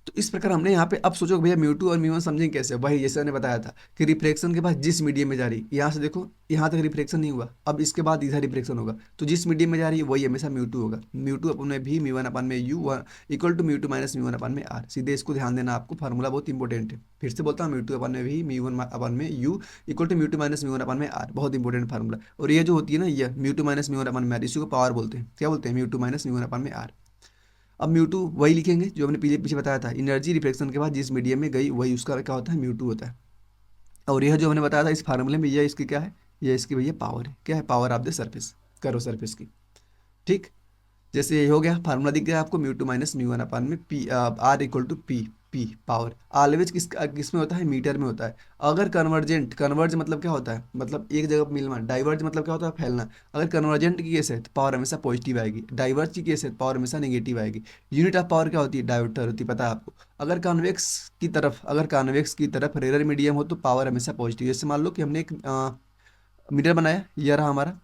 तो इस प्रकार हमने यहाँ पे, अब सोचो भैया म्यू टू और म्यू वन समझेंगे कैसे। वही जैसे मैंने बताया था कि रिफ्लेक्शन के बाद जिस मीडियम में जा रही, यहाँ से देखो यहाँ तक रिफ्लेक्शन नहीं हुआ, अब इसके बाद इधर रिफ्लेक्शन होगा, तो जिस मीडियम में जा रही है वही हमेशा म्यू टू होगा। म्यू टू अपन में भी म्यू वन अपन में u equal to mu two minus mu one upon में आर। सीधे इसको ध्यान देना, आपको फार्मूला बहुत इंपॉर्टेंट है। फिर से बोलता हूँ, म्यू टू अपन में भी म्यू वन अपन में u equal to mu two minus mu one upon में आर, बहुत इंपॉर्टेंट फार्मूला। और ये जो होती है ना, ये mu two minus mu one upon में आर, इसी को पावर बोलते हैं। क्या बोलते हैं? Mu two minus mu one upon में आर। अब म्यू टू वही लिखेंगे जो हमने पीछे पीछे बताया था, एनर्जी रिफ्लेक्शन के बाद जिस मीडियम में गई वही उसका क्या होता है? म्यू टू होता है। और यह जो हमने बताया था इस फार्मूले में, यह इसकी क्या है? यह इसकी भैया पावर है। क्या है? पावर ऑफ द सरफेस, करो सरफेस की। ठीक, जैसे ये हो गया, फार्मूला दिख गया आपको, mu two minus mu one upon में P R equal to P. P power always किस में होता है? मीटर में होता है। अगर कन्वर्जेंट, कन्वर्ज मतलब क्या होता है? मतलब एक जगह पर मिलना। डाइवर्ज मतलब क्या होता है? फैलना। अगर कन्वर्जेंट की केस है तो पावर हमेशा पॉजिटिव आएगी, डाइवर्ज की केस है तो पावर हमेशा नेगेटिव आएगी। यूनिट ऑफ पावर क्या होती है? डायोप्टर होती है, पता है आपको। अगर कॉन्वेक्स की तरफ, अगर कॉन्वेक्स की तरफ रेयर मीडियम हो तो पावर हमेशा पॉजिटिव। जैसे मान लो कि हमने एक मीटर बनाया, यह रहा हमारा,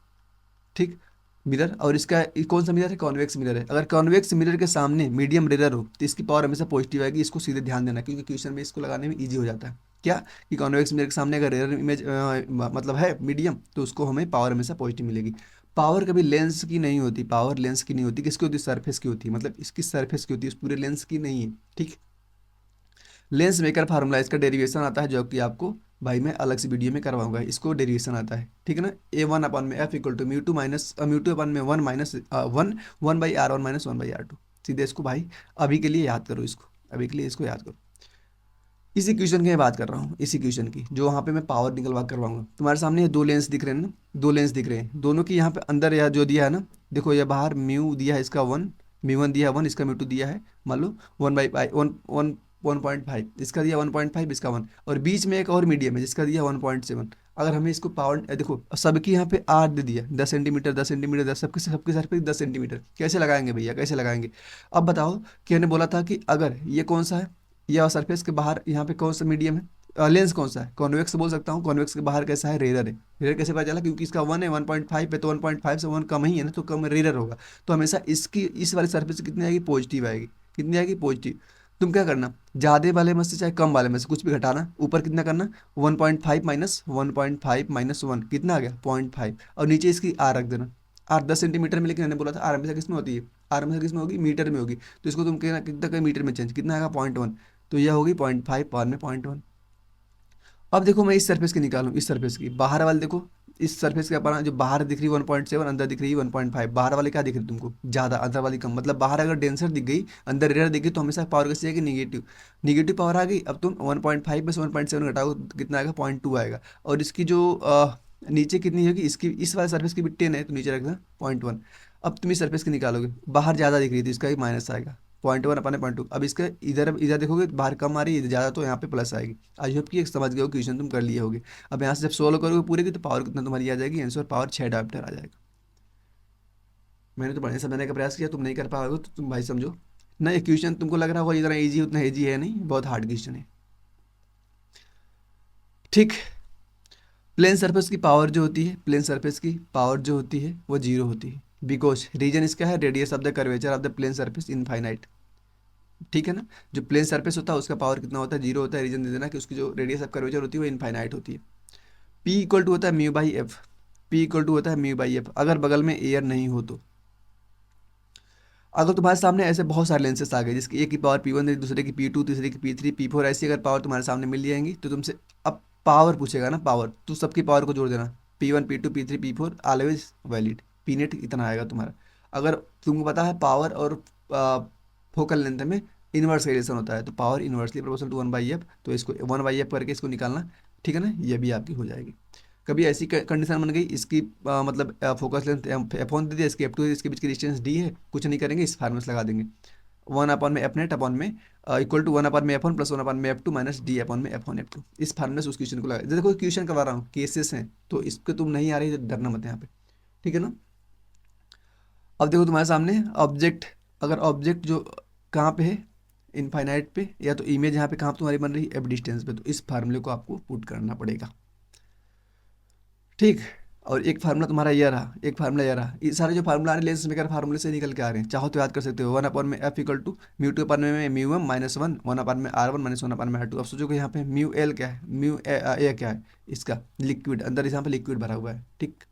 ठीक, मिरर, और इसका कौन सा मिरर है? कॉन्वेक्स मिरर है। अगर कॉन्वेक्स मिरर के सामने मीडियम मिरर हो तो इसकी पावर हमेशा पॉजिटिव आएगी। इसको सीधे ध्यान देना, क्योंकि क्वेश्चन में इसको लगाने में इजी हो जाता है। क्या कि कॉन्वेक्स मिरर के सामने अगर रेयर इमेज मतलब है मीडियम, तो उसको हमें पावर हमेशा पॉजिटिव मिलेगी। पावर कभी लेंस की नहीं होती, पावर लेंस की नहीं होती, किसकी होती? सरफेस की होती है, मतलब इसकी सरफेस की होती है, इस पूरे लेंस की नहीं है। ठीक, लेंस मेकर फार्मूला, इसका डेरिवेशन आता है, जो कि आपको भाई मैं अलग से वीडियो में करवाऊंगा। इसको डेरिवेशन आता है, ठीक है ना। ए वन अपन में F equal to mu two minus mu two upon में one minus one, one by R one minus one by R two. सीधे इसको भाई अभी के लिए याद करो, इसको अभी के लिए इसको याद करो। इसी क्वेश्चन की मैं बात कर रहा हूँ, इसी क्वेश्चन की, जो वहाँ पे मैं पावर निकलवा करवाऊंगा। तुम्हारे सामने ये दो लेंस दिख रहे हैं ना, दो लेंस दिख रहे हैं, दोनों की यहाँ पे अंदर या जो दिया है ना, देखो ये बाहर म्यू दिया है इसका वन, म्यू वन दिया है वन, इसका म्यू टू दिया है मान लो वन बाई वन वन 1.5, इसका दिया 1.5, इसका वन, और बीच में एक और मीडियम है जिसका दिया 1.7। अगर हमें इसको पावर देखो, सबकी यहाँ पे आर दे दिया, 10 सेंटीमीटर 10 सेंटीमीटर 10, सबके सबके सर पे 10 सेंटीमीटर, कैसे लगाएंगे भैया, कैसे लगाएंगे? अब बताओ कि हमने बोला था कि अगर ये कौन सा है, यह सरफेस के बाहर यहाँ पे कौन सा मीडियम है, लेंस कौन सा है? कॉन्वेक्स बोल सकता हूँ। कॉन्वेक्स के बाहर कैसा है? रेयर है। रेयर कैसे पता चला? क्योंकि इसका वन है 1.5 पे, तो 1.5 से वन कम ही है ना, तो कम रेयर होगा। तो हमेशा इसकी इस वाली सरफेस कितनी आएगी? पॉजिटिव आएगी। कितनी आएगी? पॉजिटिव। तुम क्या करना, ज़्यादा वाले में से चाहे कम वाले में से कुछ भी घटाना, ऊपर कितना करना? 1.5 माइनस 1.5 माइनस वन, कितना आ गया? 0.5, और नीचे इसकी आर रख देना। आर 10 सेंटीमीटर में, लेकिन मैंने बोला था आर हमेशा किस में होती है? आर हमेशा किस में होगी? मीटर में होगी। तो इसको तुम कहना कितना का मीटर में चेंज, कितना आएगा? 0.1। तो यह होगी 0.5, पावर में 0.1। अब देखो मैं इस सरफेस की निकालूं, इस सरफेस की बाहर वाले देखो, इस सरफेस के अपना जो बाहर दिख रही है 1.7, अंदर दिख रही है 1.5। बाहर वाले क्या दिख रही है तुमको? ज़्यादा, अंदर वाली कम। मतलब बाहर अगर डेंसर दिख गई, अंदर रेयर दिख गई, तो हमेशा पावर कैसी आएगी? निगेटिव। निगेटिव पावर आ गई। अब तुम 1.5 में से 1.7 घटाओ, कितना आएगा? 0.2 आएगा। और इसकी जो नीचे कितनी होगी? इसकी इस वाले सरफेस की भी 10 है, तो नीचे रखना 0.1। अब तुम इस सरफेस की निकालोगे, बाहर ज़्यादा दिख रही है तो इसका भी माइनस आएगा, 0.1 अपने 0.2। अब इसका इधर देखोगे बाहर कम आ रही है, ज़्यादा, तो यहाँ पे प्लस आएगी। आई होप कि एक समझ गए हो, क्वेश्चन तुम कर लिए होगे। अब यहाँ से जब सोल्व करोगे पूरे की, तो पावर कितना तुम्हारी आ जाएगी? आंसर पावर 6 डायोप्टर आ जाएगा। मैंने तो बढ़िया समझने का प्रयास किया, तुम नहीं कर पाओगे तो तुम भाई समझो ना, ये क्वेश्चन तुमको लग रहा होगा इतना ईजी, उतना ईजी है नहीं, बहुत हार्ड क्वेश्चन है। ठीक, प्लेन सरफेस की पावर जो होती है, प्लेन सरफेस की पावर जो होती है वो जीरो होती है, बिकॉज रीजन इसका है radius of the curvature of the plane surface infinite. ठीक है ना। जो प्लेन सरफेस होता है उसका पावर कितना होता है? जीरो होता है। रीजन दे देना कि उसकी जो रेडियस ऑफ कर्वेचर होती है वो इनफाइनाइट होती है। पी इक्वल टू होता है mu by f. P equal to होता है म्यू बाई एफ, अगर बगल में एयर नहीं हो तो। अगर तुम्हारे सामने ऐसे बहुत सारे लेंसेस आ गए, जिसकी एक की पावर P1 दूसरे की P2 तीसरे की P3 P4, ऐसी अगर पावर तुम्हारे सामने मिल जाएंगी, तो तुमसे अब पावर पूछेगा ना, पावर, तो सबकी पावर को जोड़ देना। P1 P2 P3 P4 always valid. P net इतना आएगा तुम्हारा। अगर तुमको पता है पावर और फोकल लेंथ में इन्वर्स रिलेशन होता है, तो power inversely proportional to 1/f, तो इसको 1/f करके इसको निकालना। ठीक है ना, ये भी आपकी हो जाएगी। कभी ऐसी कंडीशन बन गई, इसकी मतलब फोकस लेंथ F1 दे दिया, इसकी F2 इसके बीच की डिस्टेंस D है, कुछ नहीं करेंगे, इस फार्मूला से लगा देंगे। 1/में एफ नेट अपॉन में इक्वल टू 1/में F1 प्लस 1/में F2 माइनस D/में F1 F2। इस फार्मूले से उस क्वेश्चन को लगा। देखो क्वेश्चन करवा रहा हूँ, केसेस हैं, तो इसको तुम नहीं आ रही तो डरना मत यहाँ पे। ठीक है ना। अब देखो तुम्हारे सामने ऑब्जेक्ट, अगर ऑब्जेक्ट जो कहाँ पे है? इनफाइनाइट पे, या तो इमेज यहाँ पे कहाँ पे तुम्हारी बन रही है? एफ डिस्टेंस पे, तो इस फार्मूले को आपको पुट करना पड़ेगा। ठीक, और एक फार्मूला तुम्हारा ये रहा, एक फार्मूला ये रहा, ये सारे जो फार्मूला आ रहे हैं लेंस मेकर फार्मूले से निकल के आ रहे हैं। चाहो तो याद कर सकते हो, 1 अपॉन में F equal to mu two upon में mu M minus one, 1 upon में R1 माइनस 1 अपॉन में R2। अब सोचो कि यहाँ पे म्यू एल क्या है, म्यू ए क्या है, इसका लिक्विड अंदर यहाँ पे लिक्विड भरा हुआ है, ठीक।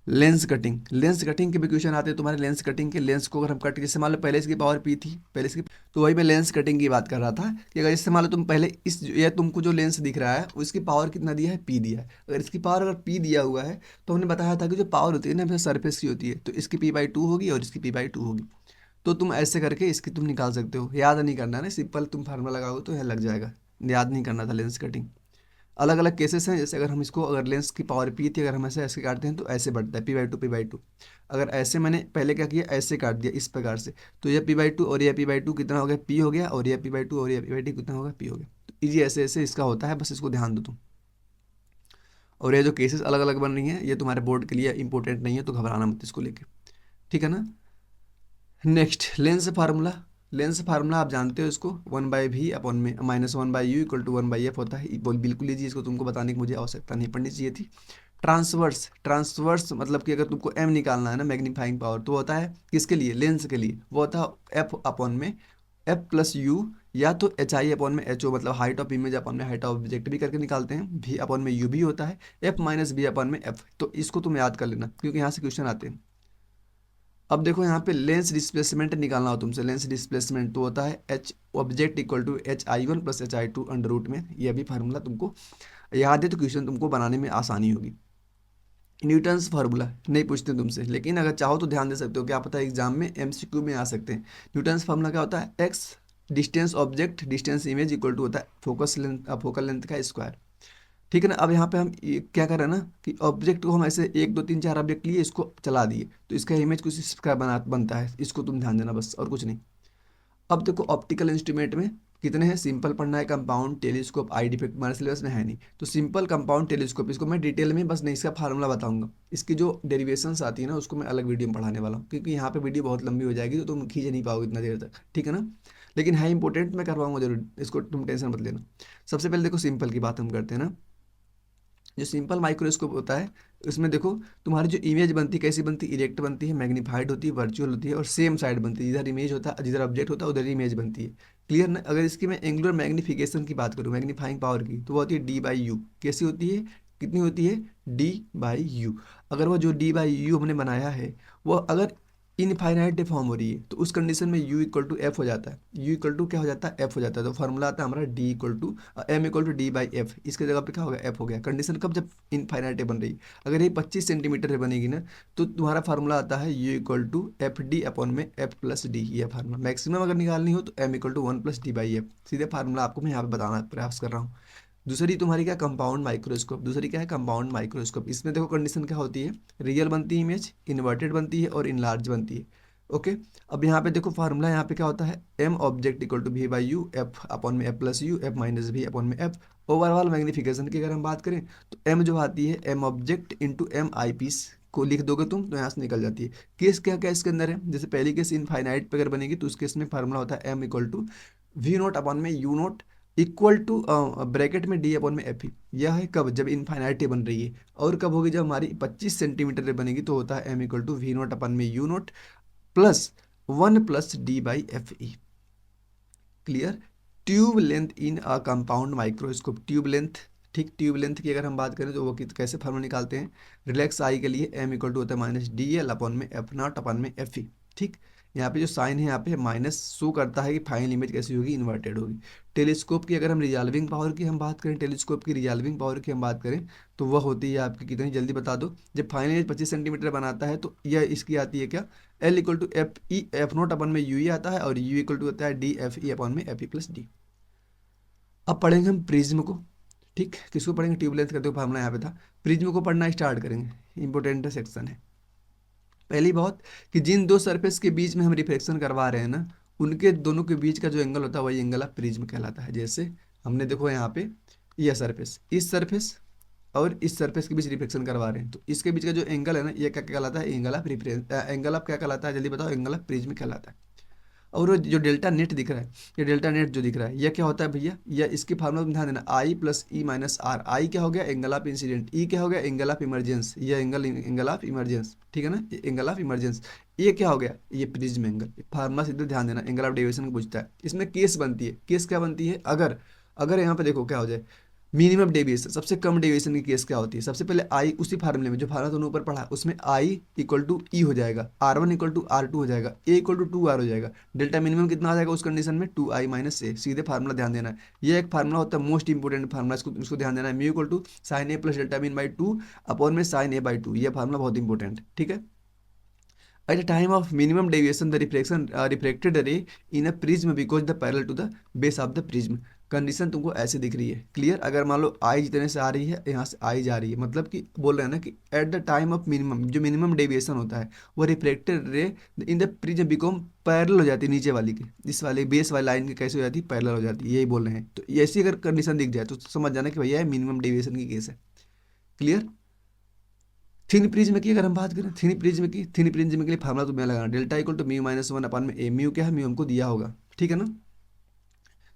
लेंस कटिंग, लेंस कटिंग के भी क्वेश्चन आते हैं तुम्हारे। लेंस कटिंग के, लेंस को अगर हम कट, जैसे मान लो पहले इसकी पावर पी थी, पहले इसकी, तो वही मैं लेंस कटिंग की बात कर रहा था कि अगर इससे मान लो तुम पहले इस, ये तुमको जो लेंस दिख रहा है उसकी पावर कितना दिया है, पी दिया है। अगर इसकी पावर अगर पी दिया हुआ है तो हमने बताया था कि जो पावर होती है ना सरफेस की होती है, तो इसकी पी/2 होगी और इसकी पी/2 होगी। तो तुम ऐसे करके इसकी तुम निकाल सकते हो, याद नहीं करना है ना, सिंपल तुम फार्मूला लगाओगे तो यह लग जाएगा, याद नहीं करना था लेंस कटिंग। अलग अलग केसेस हैं, जैसे अगर हम इसको, अगर लेंस की पावर पी थी, अगर हम ऐसे ऐसे काटते हैं तो ऐसे बढ़ता है पी/2 पी/2। अगर ऐसे मैंने पहले क्या किया, ऐसे काट दिया इस प्रकार से, तो यह पी/2 और यह पी/2 कितना हो गया, पी हो गया, और यह पी/2 और यह पी/2 कितना होगा, पी हो गया। तो इजी ऐसे ऐसे इसका होता है, बस इसको ध्यान दो तुम। और ये जो केसेस अलग अलग बन रही हैं ये तुम्हारे बोर्ड के लिए इंपॉर्टेंट नहीं है, तो घबराना मत इसको लेके, ठीक है ना। Next lens formula, lens formula आप जानते हो इसको, 1/v अपॉन में minus 1/u equal to 1/f होता है। बिल्कुल ईजी, इसको तुमको बताने की मुझे आवश्यकता नहीं पड़नी चाहिए थी। ट्रांसवर्स, ट्रांसवर्स मतलब कि अगर तुमको m निकालना है ना, मैग्नीफाइंग पावर, तो होता है किसके लिए, लेंस के लिए, वो होता है f अपॉन में f प्लस u, या तो hi अपॉन में ho, मतलब हाइट ऑफ इमेज अपॉन में हाइट ऑफ ऑब्जेक्ट भी करके निकालते हैं, v अपॉन में u भी होता है, f माइनस v अपॉन में f। तो इसको तुम याद कर लेना क्योंकि यहाँ से क्वेश्चन आते हैं। अब देखो यहाँ पे लेंस डिस्प्लेसमेंट निकालना हो तुमसे, लेंस डिस्प्लेसमेंट तो होता है h object equal to HI1 plus HI2 under root में। ये भी फार्मूला तुमको याद है तो क्वेश्चन तुमको बनाने में आसानी होगी। न्यूटन्स फार्मूला नहीं पूछते तुमसे, लेकिन अगर चाहो तो ध्यान दे सकते हो, क्या पता एग्जाम में MCQ में आ सकते हैं। न्यूटन्स फार्मूला क्या होता है, x distance object distance image equal to होता है फोकस लेंथ, फोकल लेंथ का स्क्वायर, ठीक है ना। अब यहाँ पे हम क्या कर रहे हैं ना कि ऑब्जेक्ट को हम ऐसे 1 2 3 4 ऑब्जेक्ट लिए, इसको चला दिए, तो इसका इमेज कुछ इस प्रकार बनता है, इसको तुम ध्यान देना बस, और कुछ नहीं। अब देखो ऑप्टिकल इंस्ट्रूमेंट में कितने हैं, सिंपल पढ़ना है, कंपाउंड टेलीस्कोप, आई डिफेक्ट हमारे सिलेबस में है नहीं, तो सिंपल कंपाउंड टेलीस्कोप, इसको मैं डिटेल में बस नहीं इसका फार्मूला बताऊंगा, इसकी जो डेरिवेशंस आती है ना उसको मैं अलग वीडियो में पढ़ाने वाला हूँ, क्योंकि यहाँ पे वीडियो बहुत लंबी हो जाएगी तो तुम खींच नहीं पाओगे इतना देर तक, ठीक है ना। लेकिन है इंपॉर्टेंट, मैं करवाऊंगा जरूर, इसको तुम टेंशन मत लेना। सबसे पहले देखो सिंपल की बात हम करते हैं ना। जो सिंपल माइक्रोस्कोप होता है उसमें देखो तुम्हारी जो इमेज बनती है कैसी बनती है, इरेक्ट बनती है, मैग्नीफाइड होती है, वर्चुअल होती है, और सेम साइड बनती है, जिधर इमेज होता है, जिधर ऑब्जेक्ट होता है उधर इमेज बनती है। क्लियर ना। अगर इसकी मैं एंगुलर मैग्निफिकेशन की बात करूँ, मैग्नीफाइंग पावर की, तो वो होती है D/U। कैसी होती है, कितनी होती है, D/U। अगर वो जो D/U हमने बनाया है वो अगर इनफाइनाइट फॉर्म हो रही है तो उस कंडीशन में U इक्वल टू एफ हो जाता है, U इक्वल टू क्या हो जाता है, F हो जाता है। तो फार्मूला आता है हमारा D equal to M equal to D/F, इसके जगह पे क्या हो गया, F हो गया। कंडीशन कब, जब इनफाइनाइट बन रही, अगर ये 25 सेंटीमीटर बनेगी ना तो तुम्हारा फार्मूला आता है U equal to FD upon में F प्लस D। ये फार्मूला मैक्सिमम अगर निकालनी हो तो M equal to 1 plus D/F, सीधे फार्मूला आपको मैं यहाँ पे बताना प्रयास कर रहा हूँ। दूसरी तुम्हारी क्या, कंपाउंड माइक्रोस्कोप, दूसरी क्या है कंपाउंड माइक्रोस्कोप। इसमें देखो कंडीशन क्या होती है, रियल बनती है इमेज, इन्वर्टेड बनती है और इनलार्ज बनती है। ओके। अब यहाँ पे देखो फार्मूला यहाँ पे क्या होता है, M object equal to V/U, F upon में F plus U, F minus V upon में F। ओवरऑल मैग्निफिकेशन की अगर हम बात करें तो M जो आती है M ऑब्जेक्ट इंटू M आई पीस को लिख दोगे तुम तो यहाँ से निकल जाती है। केस क्या क्या इसके अंदर है, जैसे पहली केस इनफाइनाइट पे अगर बनेगी तो उस केस में फार्मूला होता है M equal to V0 upon में U0 इक्वल टू ब्रैकेट में D अपॉन में F ही। यह है कब, जब इनफाइनाइट बन रही है। और कब होगी, जब हमारी 25 सेंटीमीटर बनेगी तो होता है M equal to V0 upon में U0 plus 1 plus D/FE। Clear. Tube length in a compound microscope, tube length, ठीक। ट्यूब लेंथ की अगर हम बात करें तो वो कैसे फार्मूला निकालते हैं, रिलैक्स आई के लिए M इक्वल टू होता है माइनस DL अपॉन में F0 अपॉन में FE, ठीक। यहाँ पे जो साइन है यहाँ पे माइनस शो करता है कि फाइनल इमेज कैसी होगी, इन्वर्टेड होगी। टेलीस्कोप की अगर हम रिजॉल्विंग पावर की हम बात करें, टेलीस्कोप की रिजॉल्विंग पावर की हम बात करें तो वह होती है आपकी कितनी, जल्दी बता दो। जब फाइनल इमेज 25 सेंटीमीटर बनाता है तो यह इसकी आती है क्या, L इक्वल टू F0 अपन में UE आता है और U इक्वल टू होता है DFE अपन में FE प्लस D। अब पढ़ेंगे हम प्रिज्म को, ठीक। किसको पढ़ेंगे, ट्यूबलेंथ का देखो फार्मूला यहाँ पे था। प्रिज्म को पढ़ना स्टार्ट करेंगे, इंपॉर्टेंट सेक्शन है। पहली बात कि जिन दो सरफेस के बीच में हम रिफ्लेक्शन करवा रहे हैं ना, उनके दोनों के बीच का जो एंगल होता है वही एंगल ऑफ प्रिज्म कहलाता है। जैसे हमने देखो यहाँ पे यह सरफेस, इस सरफेस और इस सरफेस के बीच रिफ्लेक्शन करवा रहे हैं तो इसके बीच का जो एंगल है ना, ये क्या कहलाता है, angle of reference, angle of क्या कहलाता है, जल्दी बताओ, एंगल ऑफ प्रिज्म कहलाता है। और वो जो डेल्टा नेट दिख रहा है, ये डेल्टा नेट जो दिख रहा है ये क्या होता है भैया, या इसकी फार्मूला में ध्यान देना, आई प्लस ई माइनस आर। आई क्या हो गया, एंगल ऑफ इंसिडेंट, ई क्या हो गया, एंगल ऑफ इमरजेंस, ये एंगल ऑफ इमरजेंस, ठीक है ना, एंगल ऑफ इमरजेंस। ये क्या हो गया, ये प्रिज्म एंगल। फार्मूला सीधे ध्यान देना, एंगल ऑफ डेविएशन को पूछता है। इसमें केस बनती है, केस क्या बनती है, अगर अगर यहाँ पे देखो क्या हो जाए, मिनिमम डेविएशन, सबसे कम डेविएशन की केस क्या होती है, सबसे पहले आई, उसी फार्मूले में जो फार्मूला तुमने ऊपर पढ़ा उसमें आई इक्वल टू ई हो जाएगा, R1 इक्वल टू R2 हो जाएगा, ए इक्वल टू 2R हो जाएगा। डेल्टा मिनिमम कितना आ जाएगा उस कंडीशन में, 2i माइनस ए। सीधे फार्मूला ध्यान देना है, ये एक फार्मूला होता है मोस्ट इंपोर्टेंट फार्मूला, इसको ध्यान देना है। Mu equal to sine a plus delta mean by 2 upon में साइन ए बाई 2, ये फार्मूला बहुत इंपॉर्टेंट, ठीक है। At the time of minimum deviation, the refracted ray in a prism because the parallel to the base of the prism। Condition तुमको ऐसे दिख रही है, क्लियर। अगर मान लो आई जितने से आ रही है, यहाँ से आई जा रही है, मतलब कि बोल रहे हैं ना कि at the time of minimum, जो मिनिमम डेविएशन होता है वो reflected ray in the prism become parallel हो जाती है नीचे वाली की, इस वाले बेस वाली लाइन की कैसे हो जाती है, पैरेलल हो जाती है, यही बोल रहे हैं। तो ऐसी अगर कंडीशन दिख जाए तो समझ जाना कि भैया मिनिमम डेविएशन की केस है, क्लियर। थिन प्रिज्म की अगर हम बात करें, थिन प्रिज्म के लिए फार्मूला तुम्हें लगाना, delta equal to mu minus 1 upon में ए। म्यू क्या है, म्यू हमको दिया होगा, ठीक है ना।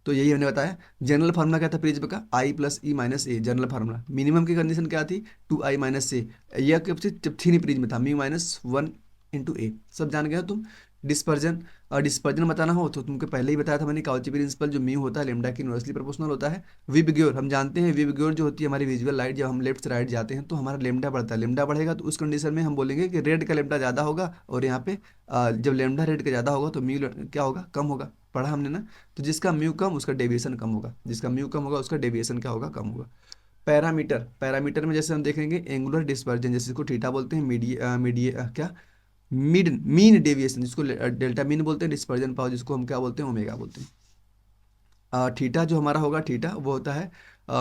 तो यही हमने बताया। जनरल फार्मूला क्या था प्रिज्म का, आई प्लस ई माइनस ए, जनरल फार्मूला। मिनिमम की कंडीशन क्या थी, 2i माइनस ए। यह कब से, जब थिन प्रिज्म था, म्यू माइनस 1 इंटू ए। सब जान गए हो तुम। डिस्पर्जन, और डिस्पर्जन बताना हो तो तुमको पहले ही बताया था मैंने, काउची प्रिंसिपल, जो म्यू होता है लेमडा की इनवर्सली प्रोपोर्शनल होता है। विबग्योर हम जानते हैं, विबग्योर जो होती है हमारी विजुअल लाइट, जब हम लेफ्ट से राइट जाते हैं तो हमारा लेमडा बढ़ता है। लेमडा बढ़ेगा तो उस कंडीशन में हम बोलेंगे कि रेड का लेमडा ज़्यादा होगा, और यहाँ पे जब लेमडा रेड का ज़्यादा होगा तो म्यू क्या होगा, कम होगा। पढ़ा हमने ना। तो जिसका म्यू कम उसका डेविएशन कम होगा, जिसका म्यू कम होगा उसका डेविएशन क्या होगा, कम होगा। पैरामीटर, पैरामीटर में जैसे हम देखेंगे एंगुलर डिस्पर्जन, जैसे इसको थीटा बोलते हैं, क्या मिड मीन डेविएशन जिसको डेल्टा मीन बोलते हैं, डिस्पर्जन पावर जिसको हम क्या बोलते हैं, ओमेगा बोलते हैं। थीटा जो हमारा होगा, थीटा वो होता है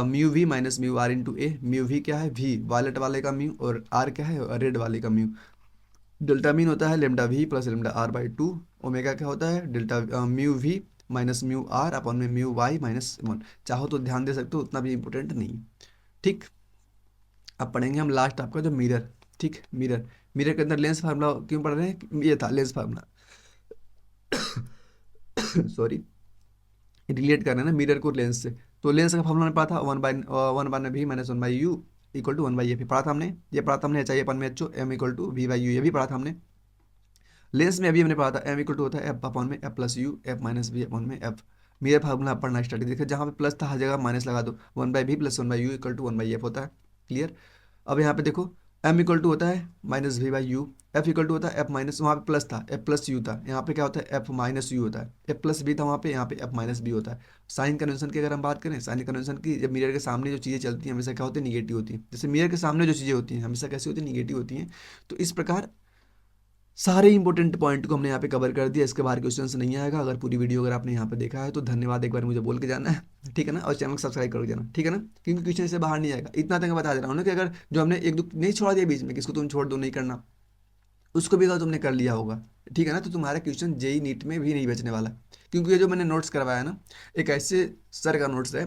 mu v minus mu r into a. Mu v क्या है, वी वायलेट वाले का म्यू, और आर क्या है, रेड वाले का म्यू। डेल्टा मीन होता है lambda v plus lambda r by 2। Omega क्या होता है, delta mu v minus mu r upon में म्यू वाई माइनस 1। चाहो तो ध्यान दे सकते हो, उतना भी इंपॉर्टेंट नहीं, ठीक। अब पढ़ेंगे हम लास्ट आपका जो मिरर, ठीक। मिरर, मिरर के अंदर लेंस फार्मूला क्यों पढ़ रहे हैं, ये था लेंस फार्मूला सॉरी, रिलेट कर रहे हैं ना मिरर को लेंस से। तो लेंस का फॉर्मूला ने पढ़ा था, one by v minus 1/u equal to 1/f पढ़ा था हमने। ये पढ़ा था हमने, चाहिए अपन में h m equal to v by u, ये भी पढ़ा था हमने। लेंस में अभी हमने पढ़ा था एम इक्वल टू होता है एफ अपॉन में f plus u, f minus v upon में एफ। मिरर फार्मूला पढ़ना स्टार्ट, देखिए जहाँ पे प्लस था हर जगह माइनस लगा दो, 1/v plus 1/u equal to 1/f होता है, क्लियर। अब यहाँ पे देखो एम इक्वल टू होता है minus v by u, f equal to होता है एफ माइनस, वहाँ पे प्लस था एफ प्लस यू था, यहाँ पे क्या होता है एफ माइनस यू होता है, एफ प्लस बी था वहाँ पे, यहाँ पे एफ माइनस बी होता है। साइन कन्वेंशन की अगर हम बात करें, साइन कन्वेंशन की, जब मिरर के सामने जो चीज़ें चलती हैं हमेशा क्या होती है, निगेटिव होती हैं। जैसे मिरर के सामने जो चीज़ें होती हैं हमेशा कैसी होती है, निगेटिव होती हैं। तो इस प्रकार सारे इंपॉर्टेंट पॉइंट को हमने यहाँ पे कवर कर दिया। इसके बाहर क्वेश्चन नहीं आएगा। अगर पूरी वीडियो अगर आपने यहाँ पे देखा है तो धन्यवाद, एक बार मुझे बोल के जाना है, ठीक है ना, और चैनल को सब्सक्राइब कर देना, ठीक है ना, क्योंकि क्वेश्चन से बाहर नहीं आएगा। इतना तक मैं बता दे रहा हूँ ना कि अगर जो हमने एक दो नहीं छोड़ा दिया बीच में, किसको तुम छोड़ दो नहीं करना, उसको भी अगर तुमने कर लिया होगा, ठीक है ना, तो तुम्हारा क्वेश्चन जेई नीट में भी नहीं बचने वाला। क्योंकि ये जो मैंने नोट्स करवाया ना, एक ऐसे सर का नोट्स है,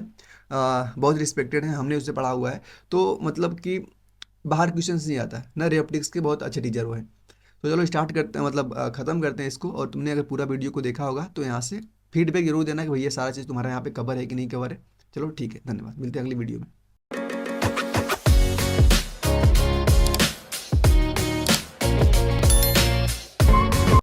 बहुत रिस्पेक्टेड है, हमने उससे पढ़ा हुआ है। तो मतलब कि बाहर क्वेश्चन नहीं आता है ना, रे ऑप्टिक्स के बहुत अच्छे टीचर वो हैं। तो चलो स्टार्ट करते हैं, मतलब ख़त्म करते हैं इसको। और तुमने अगर पूरा वीडियो को देखा होगा तो यहाँ से फीडबैक जरूर देना कि भैया सारा चीज़ तुम्हारा यहाँ पे कवर है कि नहीं कवर है। चलो ठीक है, धन्यवाद, मिलते हैं अगली वीडियो में।